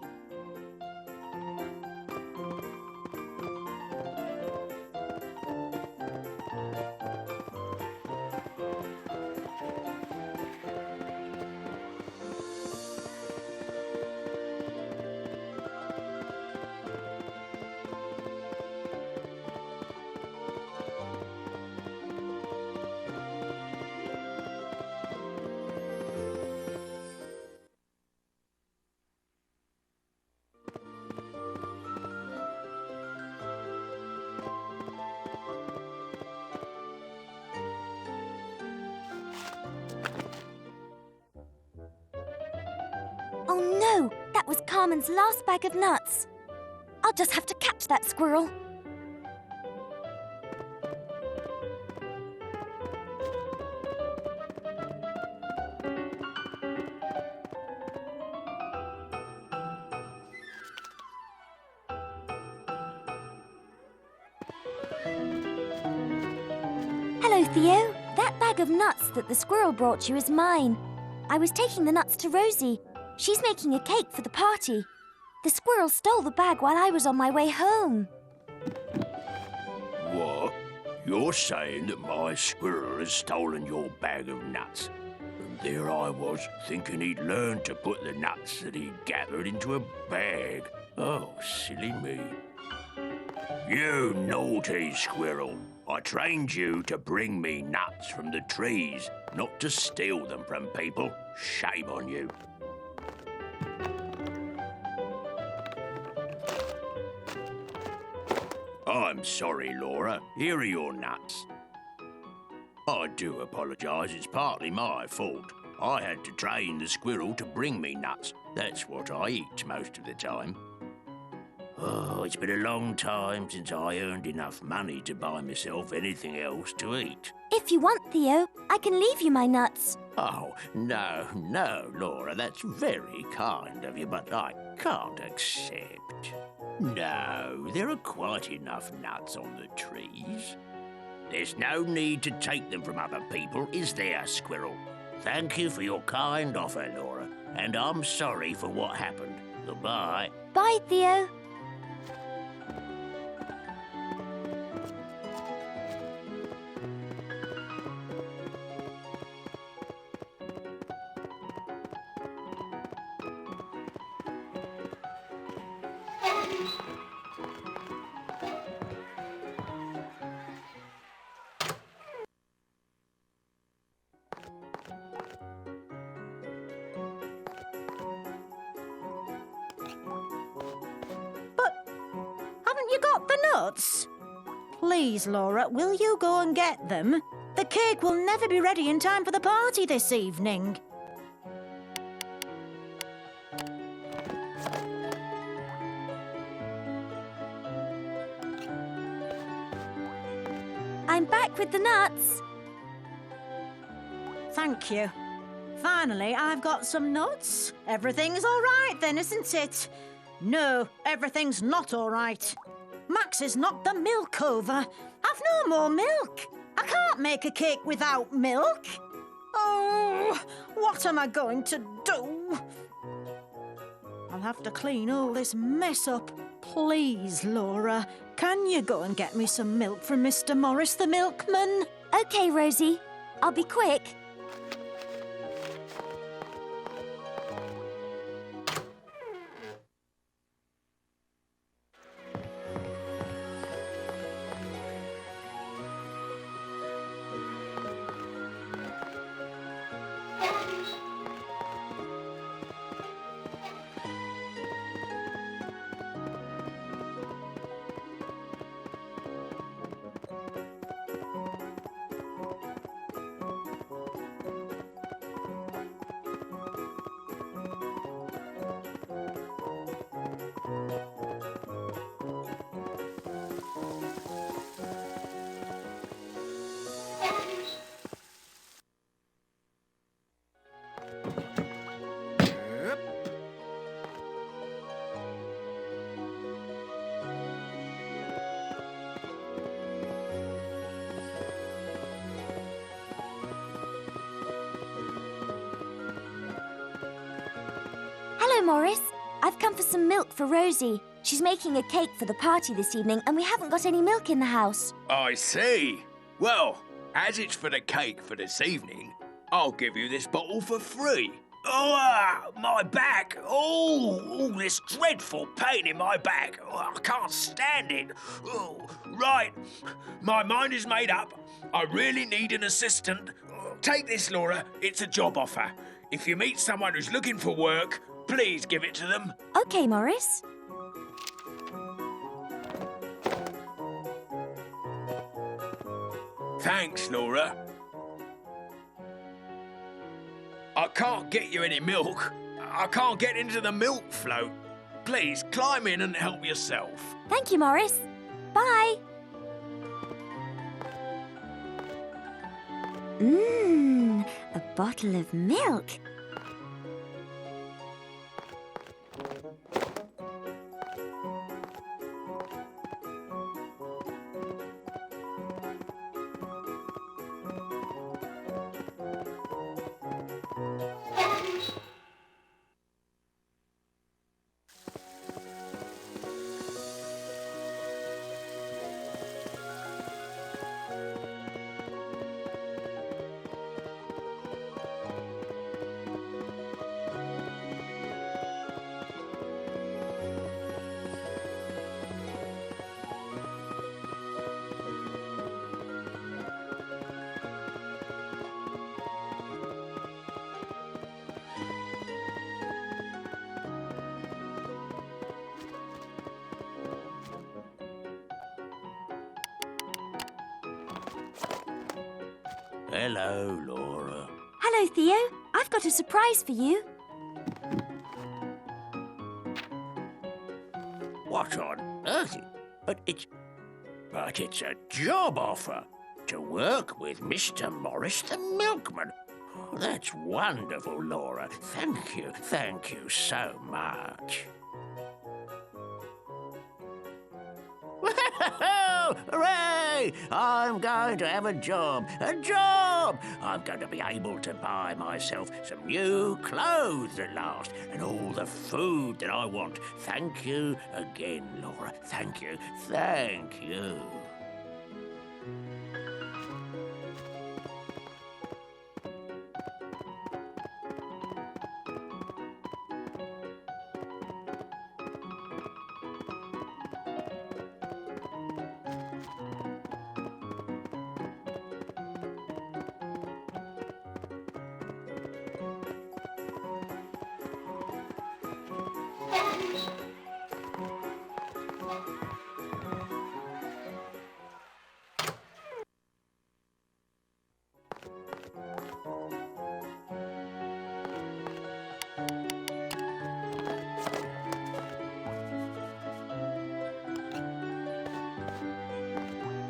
Oh no, that was Carmen's last bag of nuts. I'll just have to catch that squirrel. Hello, Theo. That bag of nuts that the squirrel brought you is mine. I was taking the nuts to Rosie. She's making a cake for the party. The squirrel stole the bag while I was on my way home. What? You're saying that my squirrel has stolen your bag of nuts? There I was, thinking he'd learned to put the nuts that he'd gathered into a bag. Oh, silly me. You naughty squirrel. I trained you to bring me nuts from the trees, not to steal them from people. Shame on you. I'm sorry, Laura. Here are your nuts. I do apologise. It's partly my fault. I had to train the squirrel to bring me nuts. That's what I eat most of the time. Oh, it's been a long time since I earned enough money to buy myself anything else to eat. If you want, Theo, I can leave you my nuts. Oh, no, Laura, that's very kind of you, but I can't accept. No, there are quite enough nuts on the trees. There's no need to take them from other people, is there, squirrel? Thank you for your kind offer, Laura, and I'm sorry for what happened. Goodbye. Bye, Theo. Haven't you got the nuts? Please, Laura, will you go and get them? The cake will never be ready in time for the party this evening. I'm back with the nuts. Thank you. Finally, I've got some nuts. Everything's all right then, isn't it? No, everything's not all right. Max has knocked the milk over. I've no more milk. I can't make a cake without milk. Oh, what am I going to do? I'll have to clean all this mess up. Please, Laura, can you go and get me some milk from Mr. Morris the milkman? OK, Rosie. I'll be quick. Hello, Morris. I've come for some milk for Rosie. She's making a cake for the party this evening, and we haven't got any milk in the house. I see. Well, as it's for the cake for this evening, I'll give you this bottle for free. Oh, my back. Oh, this dreadful pain in my back. Oh, I can't stand it. Oh, right. My mind is made up. I really need an assistant. Take this, Laura. It's a job offer. If you meet someone who's looking for work, please give it to them. OK, Morris. Thanks, Laura. I can't get you any milk. I can't get into the milk float. Please, climb in and help yourself. Thank you, Morris. Bye. A bottle of milk. Hello, Laura. Hello, Theo. I've got a surprise for you. What on earth? But it's a job offer to work with Mr. Morris the milkman. Oh, that's wonderful, Laura. Thank you so much. Hooray! I'm going to have a job! A job! I'm going to be able to buy myself some new clothes at last and all the food that I want. Thank you again, Laura. Thank you. Thank you.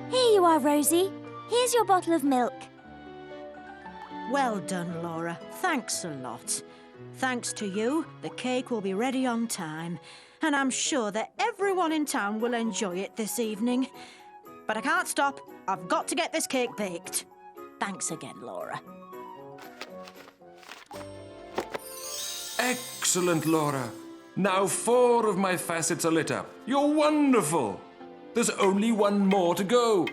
Here you are, Rosie. Here's your bottle of milk. Well done, Laura. Thanks a lot. Thanks to you, the cake will be ready on time, and I'm sure that everyone in town will enjoy it this evening. But I can't stop. I've got to get this cake baked. Thanks again, Laura. Excellent, Laura. Now 4 of my facets are lit up. You're wonderful. There's only one more to go.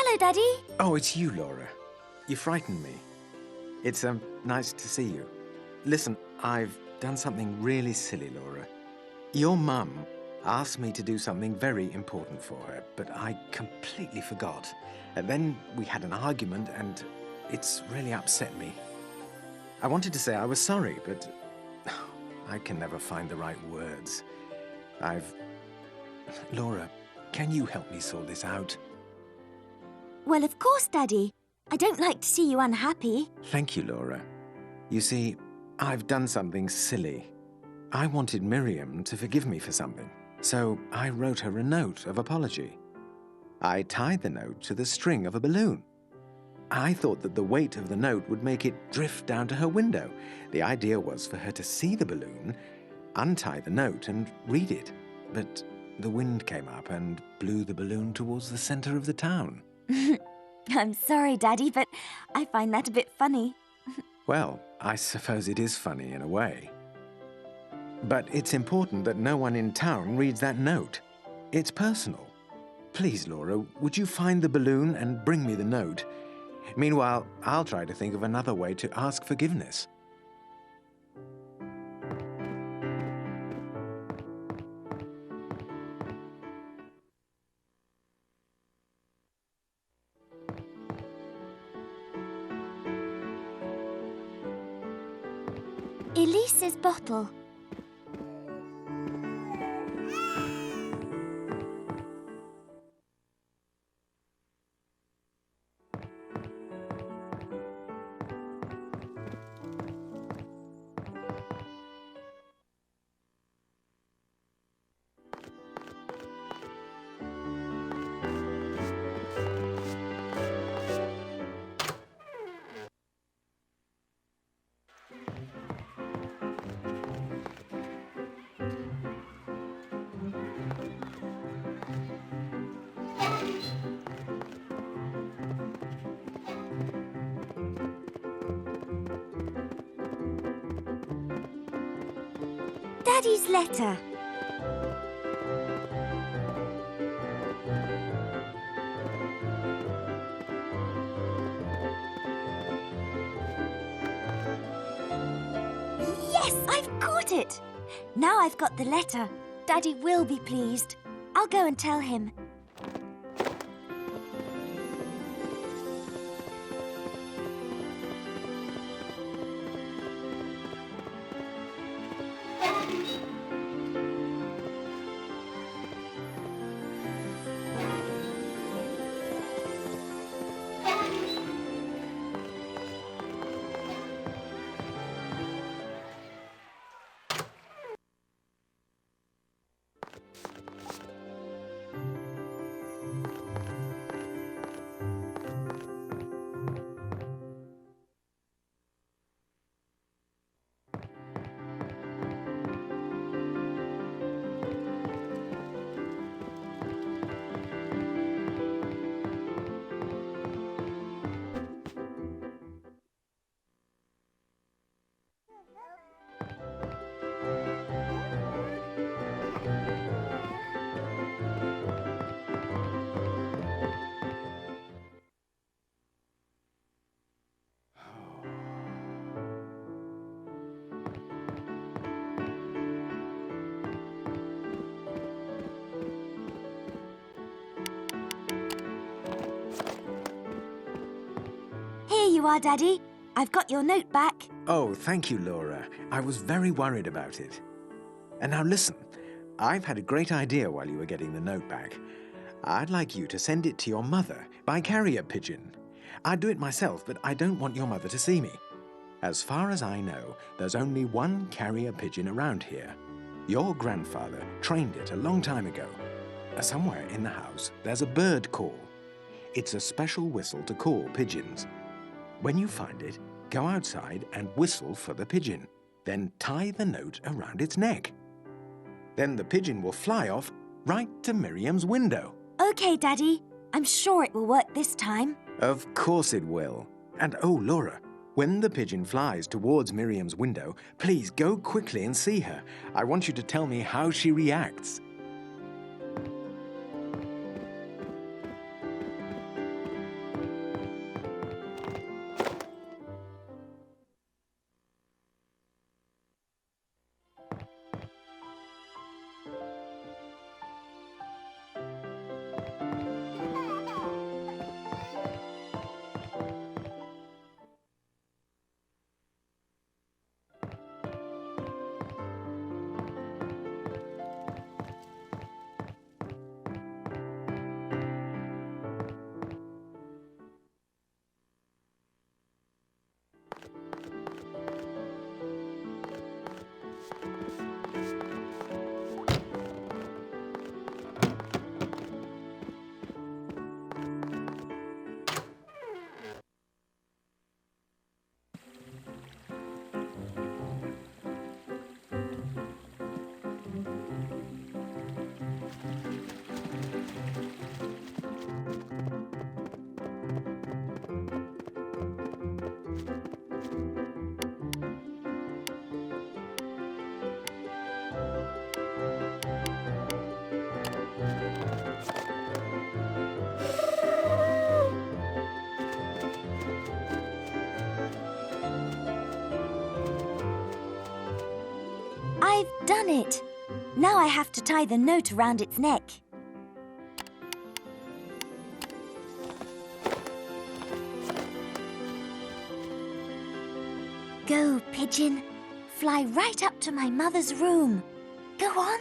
Hello, Daddy. Oh, it's you, Laura. You frightened me. It's nice to see you. Listen, I've done something really silly, Laura. Your mum asked me to do something very important for her, but I completely forgot. And then we had an argument, and it's really upset me. I wanted to say I was sorry, but I can never find the right words. Laura, can you help me sort this out? Well, of course, Daddy. I don't like to see you unhappy. Thank you, Laura. You see, I've done something silly. I wanted Miriam to forgive me for something, so I wrote her a note of apology. I tied the note to the string of a balloon. I thought that the weight of the note would make it drift down to her window. The idea was for her to see the balloon, untie the note and read it. But the wind came up and blew the balloon towards the center of the town. I'm sorry, Daddy, but I find that a bit funny. Well, I suppose it is funny in a way. But it's important that no one in town reads that note. It's personal. Please, Laura, would you find the balloon and bring me the note? Meanwhile, I'll try to think of another way to ask forgiveness. Elise's bottle. Daddy's letter. Yes, I've got it. Now I've got the letter. Daddy will be pleased. I'll go and tell him. Here you are, Daddy. I've got your note back. Oh, thank you, Laura. I was very worried about it. And now listen, I've had a great idea while you were getting the note back. I'd like you to send it to your mother by carrier pigeon. I'd do it myself, but I don't want your mother to see me. As far as I know, there's only one carrier pigeon around here. Your grandfather trained it a long time ago. Somewhere in the house, there's a bird call. It's a special whistle to call pigeons. When you find it, go outside and whistle for the pigeon. Then tie the note around its neck. Then the pigeon will fly off right to Miriam's window. Okay, Daddy. I'm sure it will work this time. Of course it will. And oh, Laura, when the pigeon flies towards Miriam's window, please go quickly and see her. I want you to tell me how she reacts. I've done it. Now I have to tie the note around its neck. Go, pigeon. Fly right up to my mother's room. Go on.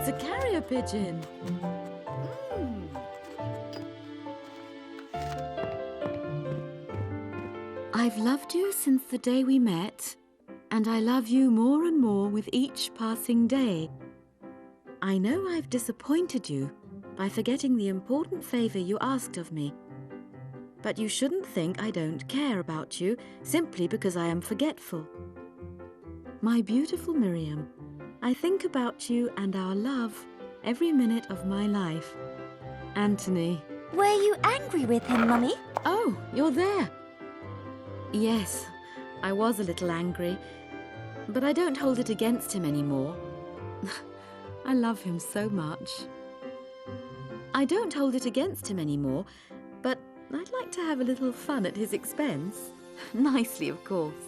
a carrier pigeon. I've loved you since the day we met, and I love you more and more with each passing day. I know I've disappointed you by forgetting the important favor you asked of me. But you shouldn't think I don't care about you simply because I am forgetful. My beautiful Miriam, I think about you and our love every minute of my life. Anthony. Were you angry with him, Mummy? Oh, you're there. Yes, I was a little angry, but I don't hold it against him anymore. I love him so much. I don't hold it against him anymore, but I'd like to have a little fun at his expense. Nicely, of course.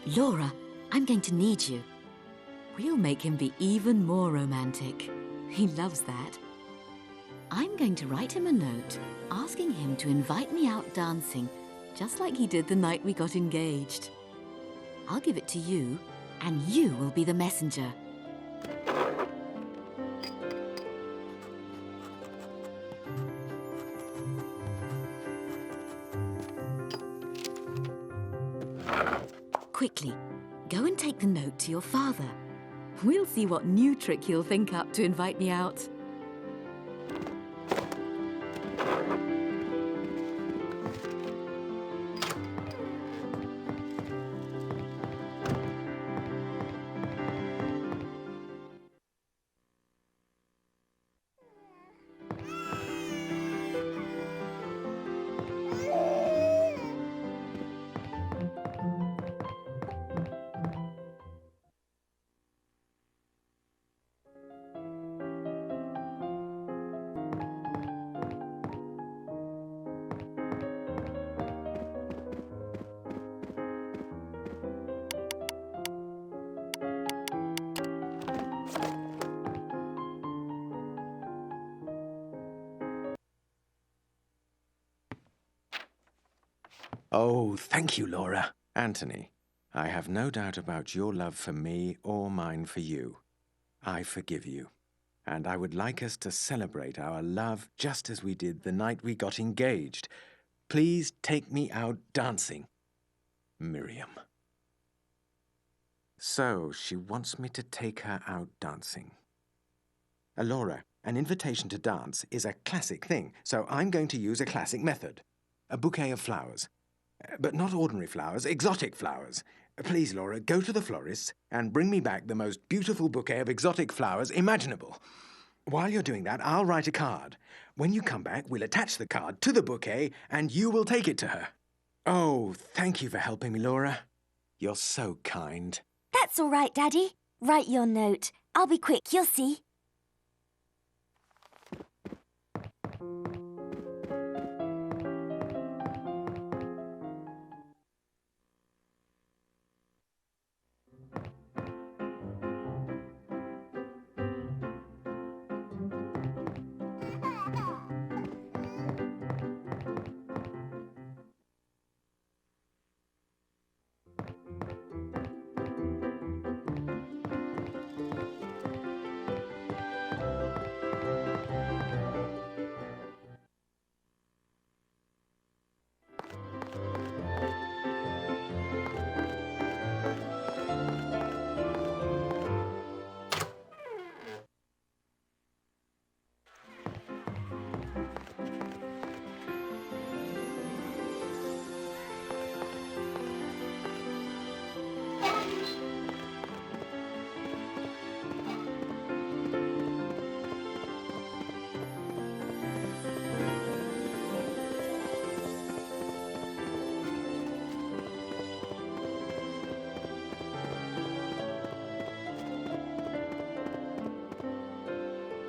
Laura, I'm going to need you. We'll make him be even more romantic. He loves that. I'm going to write him a note asking him to invite me out dancing, just like he did the night we got engaged. I'll give it to you, and you will be the messenger. Quickly, go and take the note to your father. We'll see what new trick he'll think up to invite me out. Oh, thank you, Laura. Anthony, I have no doubt about your love for me or mine for you. I forgive you. And I would like us to celebrate our love just as we did the night we got engaged. Please take me out dancing. Miriam. So, she wants me to take her out dancing. Laura, an invitation to dance is a classic thing, so I'm going to use a classic method. A bouquet of flowers. But not ordinary flowers, exotic flowers. Please, Laura, go to the florist's and bring me back the most beautiful bouquet of exotic flowers imaginable. While you're doing that, I'll write a card. When you come back, we'll attach the card to the bouquet and you will take it to her. Oh, thank you for helping me, Laura. You're so kind. That's all right, Daddy. Write your note. I'll be quick, you'll see.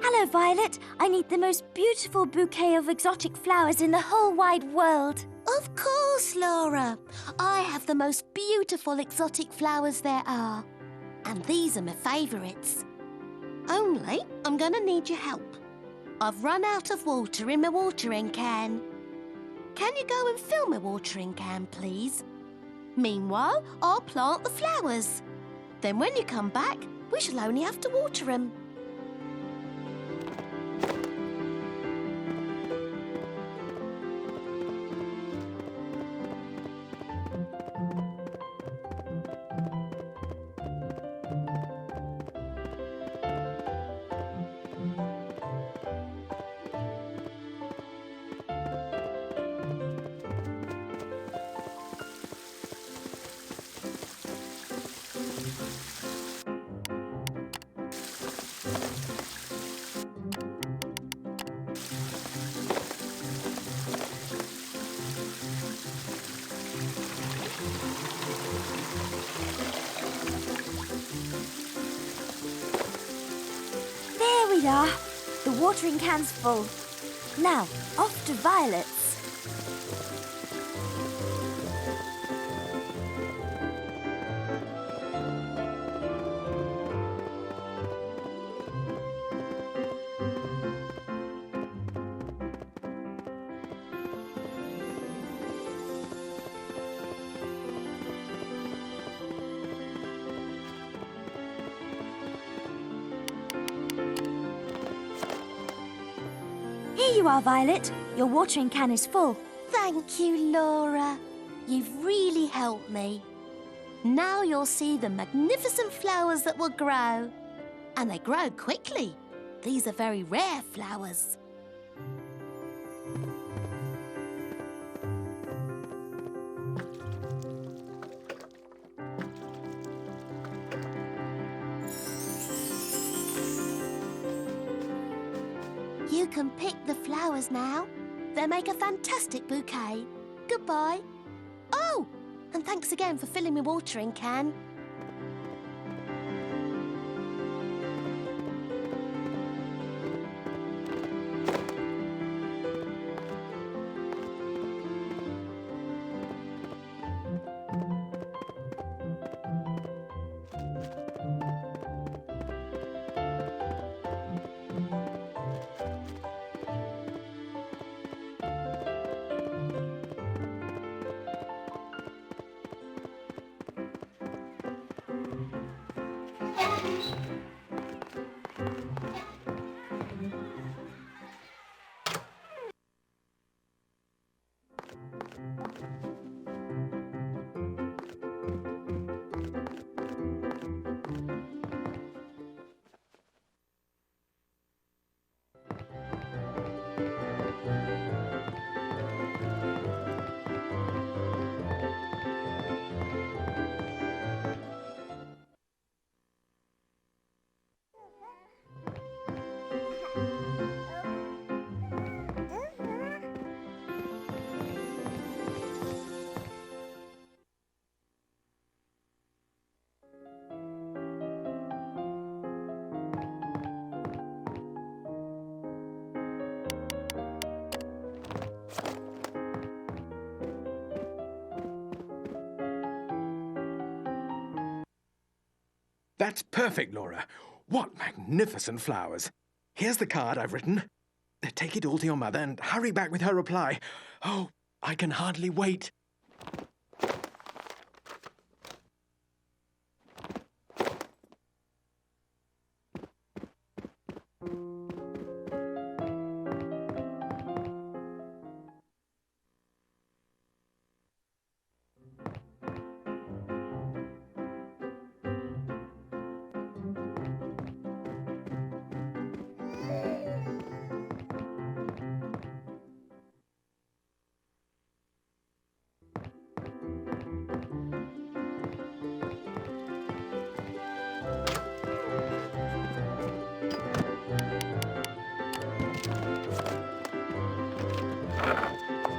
Hello, Violet. I need the most beautiful bouquet of exotic flowers in the whole wide world. Of course, Laura. I have the most beautiful exotic flowers there are. And these are my favourites. Only, I'm going to need your help. I've run out of water in my watering can. Can you go and fill my watering can, please? Meanwhile, I'll plant the flowers. Then when you come back, we shall only have to water them. Ta-da! The watering can's full. Now, off to Violet's. Here you are, Violet. Your watering can is full. Thank you, Laura. You've really helped me. Now you'll see the magnificent flowers that will grow. And they grow quickly. These are very rare flowers. You can pick the flowers now. They make a fantastic bouquet. Goodbye. Oh, and thanks again for filling my watering can. That's perfect, Laura. What magnificent flowers. Here's the card I've written. Take it all to your mother and hurry back with her reply. Oh, I can hardly wait.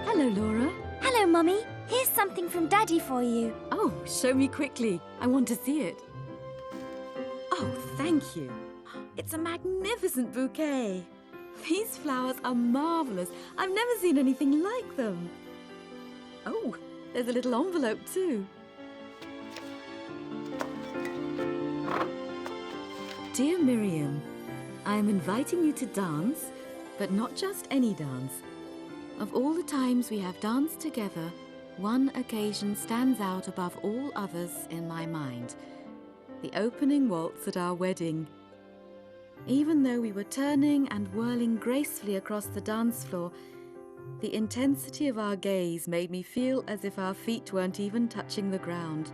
Hello, Laura. Hello, Mummy. Here's something from Daddy for you. Oh, show me quickly. I want to see it. Oh, thank you. It's a magnificent bouquet. These flowers are marvellous. I've never seen anything like them. Oh, there's a little envelope too. Dear Miriam, I am inviting you to dance, but not just any dance. Of all the times we have danced together, one occasion stands out above all others in my mind. The opening waltz at our wedding. Even though we were turning and whirling gracefully across the dance floor, the intensity of our gaze made me feel as if our feet weren't even touching the ground.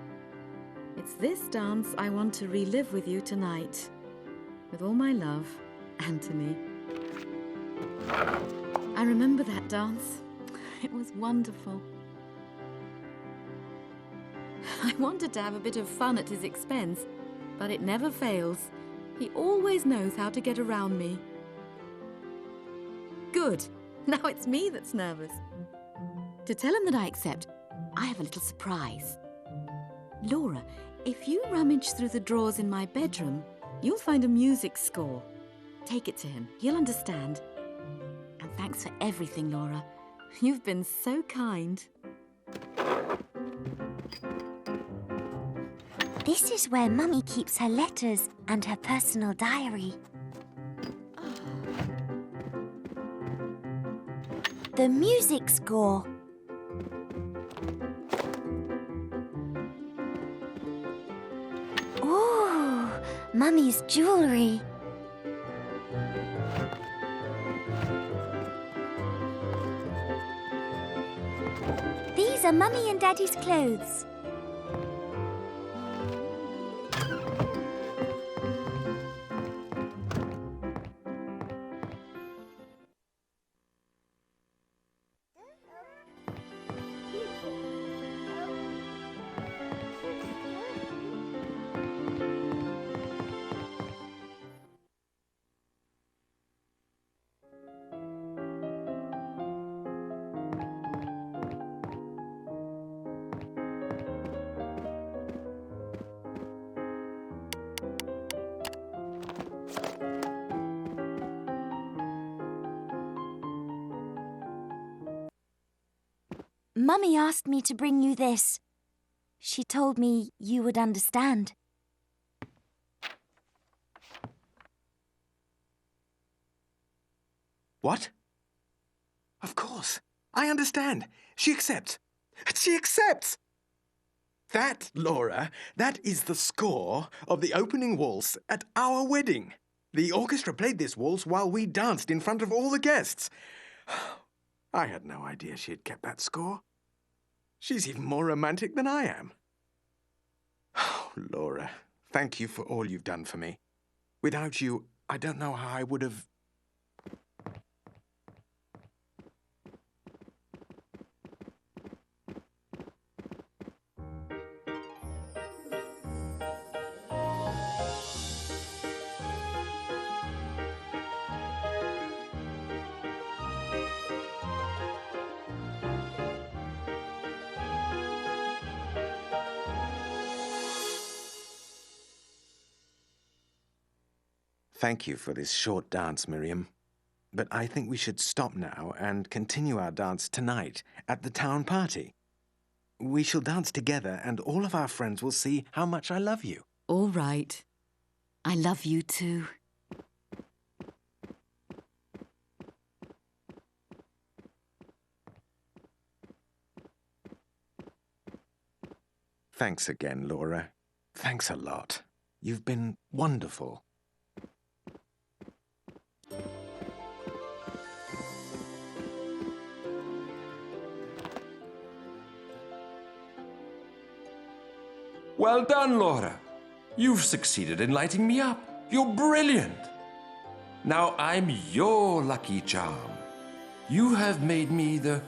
It's this dance I want to relive with you tonight. With all my love, Anthony. I remember that dance. It was wonderful. I wanted to have a bit of fun at his expense, but it never fails. He always knows how to get around me. Good. Now it's me that's nervous. To tell him that I accept, I have a little surprise. Laura, if you rummage through the drawers in my bedroom, you'll find a music score. Take it to him. He'll understand. And thanks for everything, Laura. You've been so kind. This is where Mummy keeps her letters and her personal diary. The music score. Ooh, Mummy's jewellery. These are Mummy and Daddy's clothes. Mummy asked me to bring you this. She told me you would understand. What? Of course. I understand. She accepts. She accepts! That, Laura, that is the score of the opening waltz at our wedding. The orchestra played this waltz while we danced in front of all the guests. I had no idea she had kept that score. She's even more romantic than I am. Oh, Laura, thank you for all you've done for me. Without you, I don't know how I would have... Thank you for this short dance, Miriam. But I think we should stop now and continue our dance tonight at the town party. We shall dance together and all of our friends will see how much I love you. All right. I love you too. Thanks again, Laura. Thanks a lot. You've been wonderful. Well done, Laura. You've succeeded in lighting me up. You're brilliant. Now I'm your lucky charm. You have made me the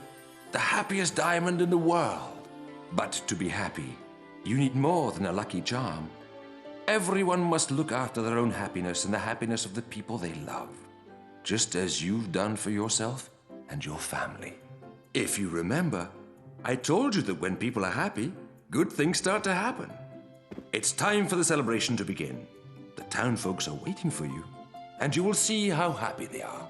happiest diamond in the world. But to be happy, you need more than a lucky charm. Everyone must look after their own happiness and the happiness of the people they love, just as you've done for yourself and your family. If you remember, I told you that when people are happy, good things start to happen. It's time for the celebration to begin. The town folks are waiting for you, and you will see how happy they are.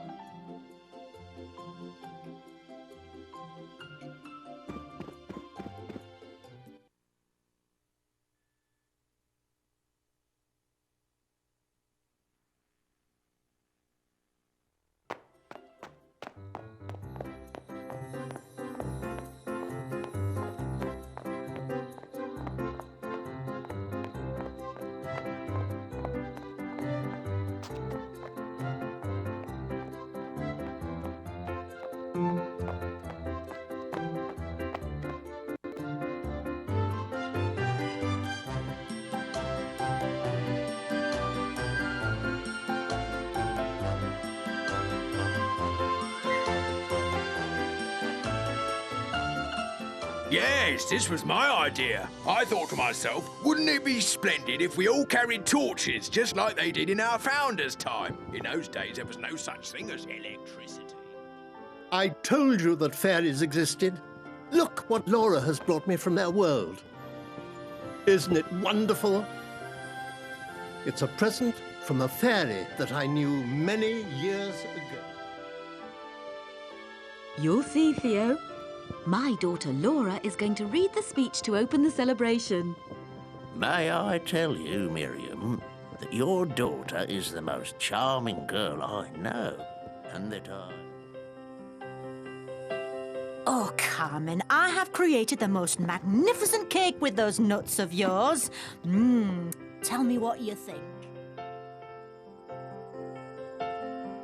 Yes, this was my idea. I thought to myself, wouldn't it be splendid if we all carried torches, just like they did in our founders' time? In those days, there was no such thing as electricity. I told you that fairies existed. Look what Laura has brought me from their world. Isn't it wonderful? It's a present from a fairy that I knew many years ago. You'll see, Theo. My daughter Laura is going to read the speech to open the celebration. May I tell you, Miriam, that your daughter is the most charming girl I know, and that Oh, Carmen, I have created the most magnificent cake with those nuts of yours. Tell me what you think.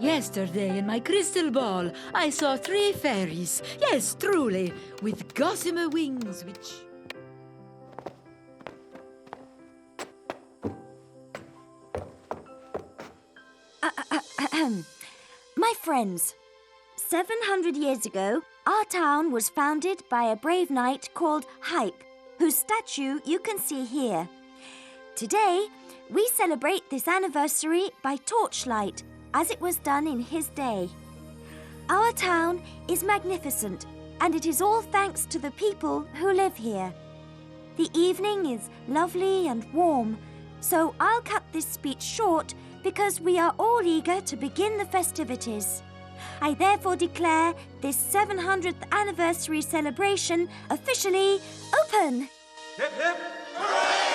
Yesterday in my crystal ball, I saw 3 fairies. Yes, truly, with gossamer wings, which... My friends, 700 years ago, our town was founded by a brave knight called Hype, whose statue you can see here. Today, we celebrate this anniversary by torchlight, as it was done in his day. Our town is magnificent, and it is all thanks to the people who live here. The evening is lovely and warm, so I'll cut this speech short because we are all eager to begin the festivities. I therefore declare this 700th anniversary celebration officially open. Hip, hip, hooray!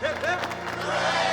Hip, hip, hooray!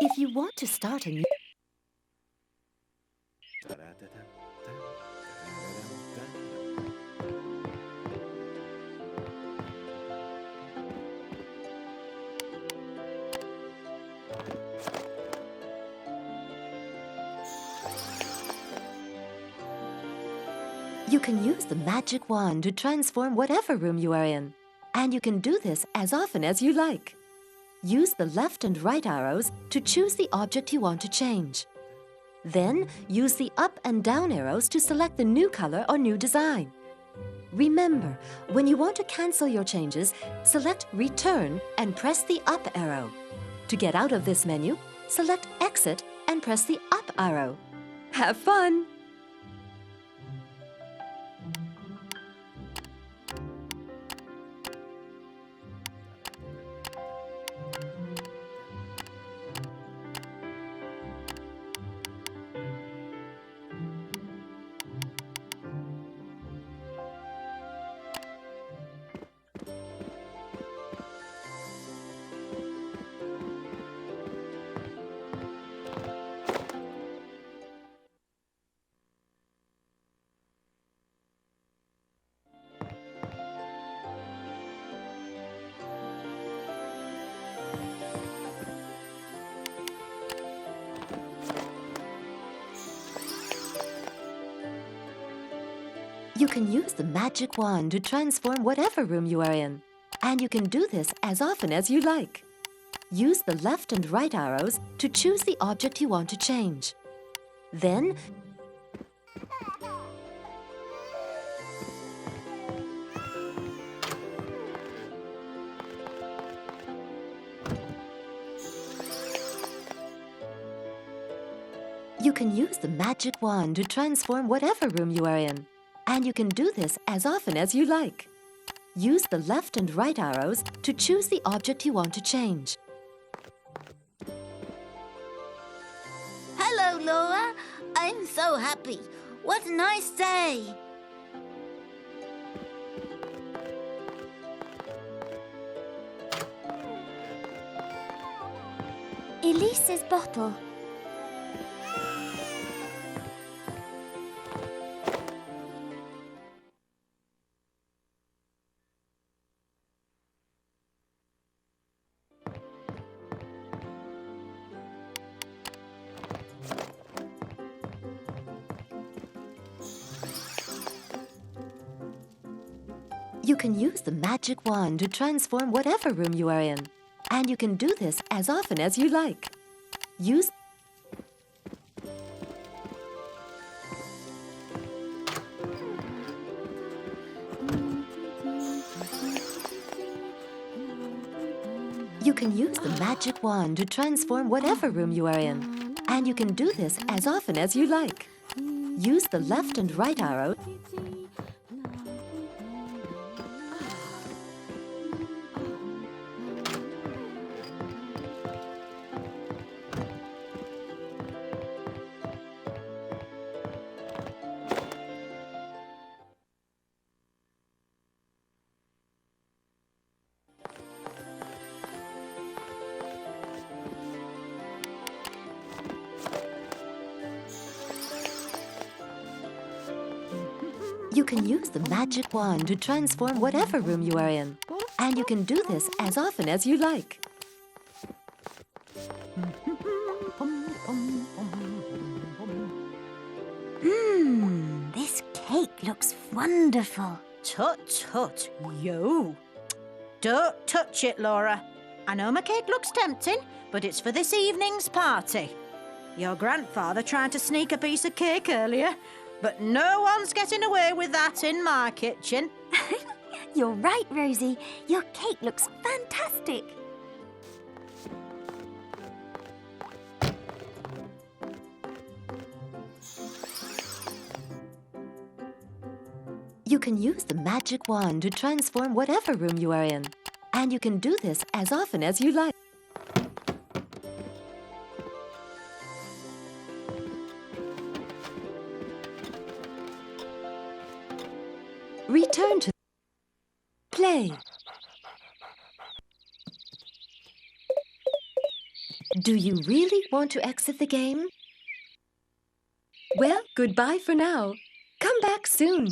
If you want to start a new... You can use the magic wand to transform whatever room you are in. And you can do this as often as you like. Use the left and right arrows to choose the object you want to change. Then, use the up and down arrows to select the new color or new design. Remember, when you want to cancel your changes, select Return and press the up arrow. To get out of this menu, select Exit and press the up arrow. Have fun! You can use the magic wand to transform whatever room you are in. And you can do this as often as you like. Use the left and right arrows to choose the object you want to change. Then, you can use the magic wand to transform whatever room you are in. And you can do this as often as you like. Use the left and right arrows to choose the object you want to change. Hello, Laura. I'm so happy. What a nice day. Elise's bottle. You can use the magic wand to transform whatever room you are in. And you can do this as often as you like. Use You can use the magic wand to transform whatever room you are in. And you can do this as often as you like. Use the left and right arrow. You can use the magic wand to transform whatever room you are in. And you can do this as often as you like. This cake looks wonderful. Tut, tut, yo. Don't touch it, Laura. I know my cake looks tempting, but it's for this evening's party. Your grandfather tried to sneak a piece of cake earlier, but no one's getting away with that in my kitchen. You're right, Rosie. Your cake looks fantastic. You can use the magic wand to transform whatever room you are in. And you can do this as often as you like. Return to play. Do you really want to exit the game? Well, goodbye for now. Come back soon.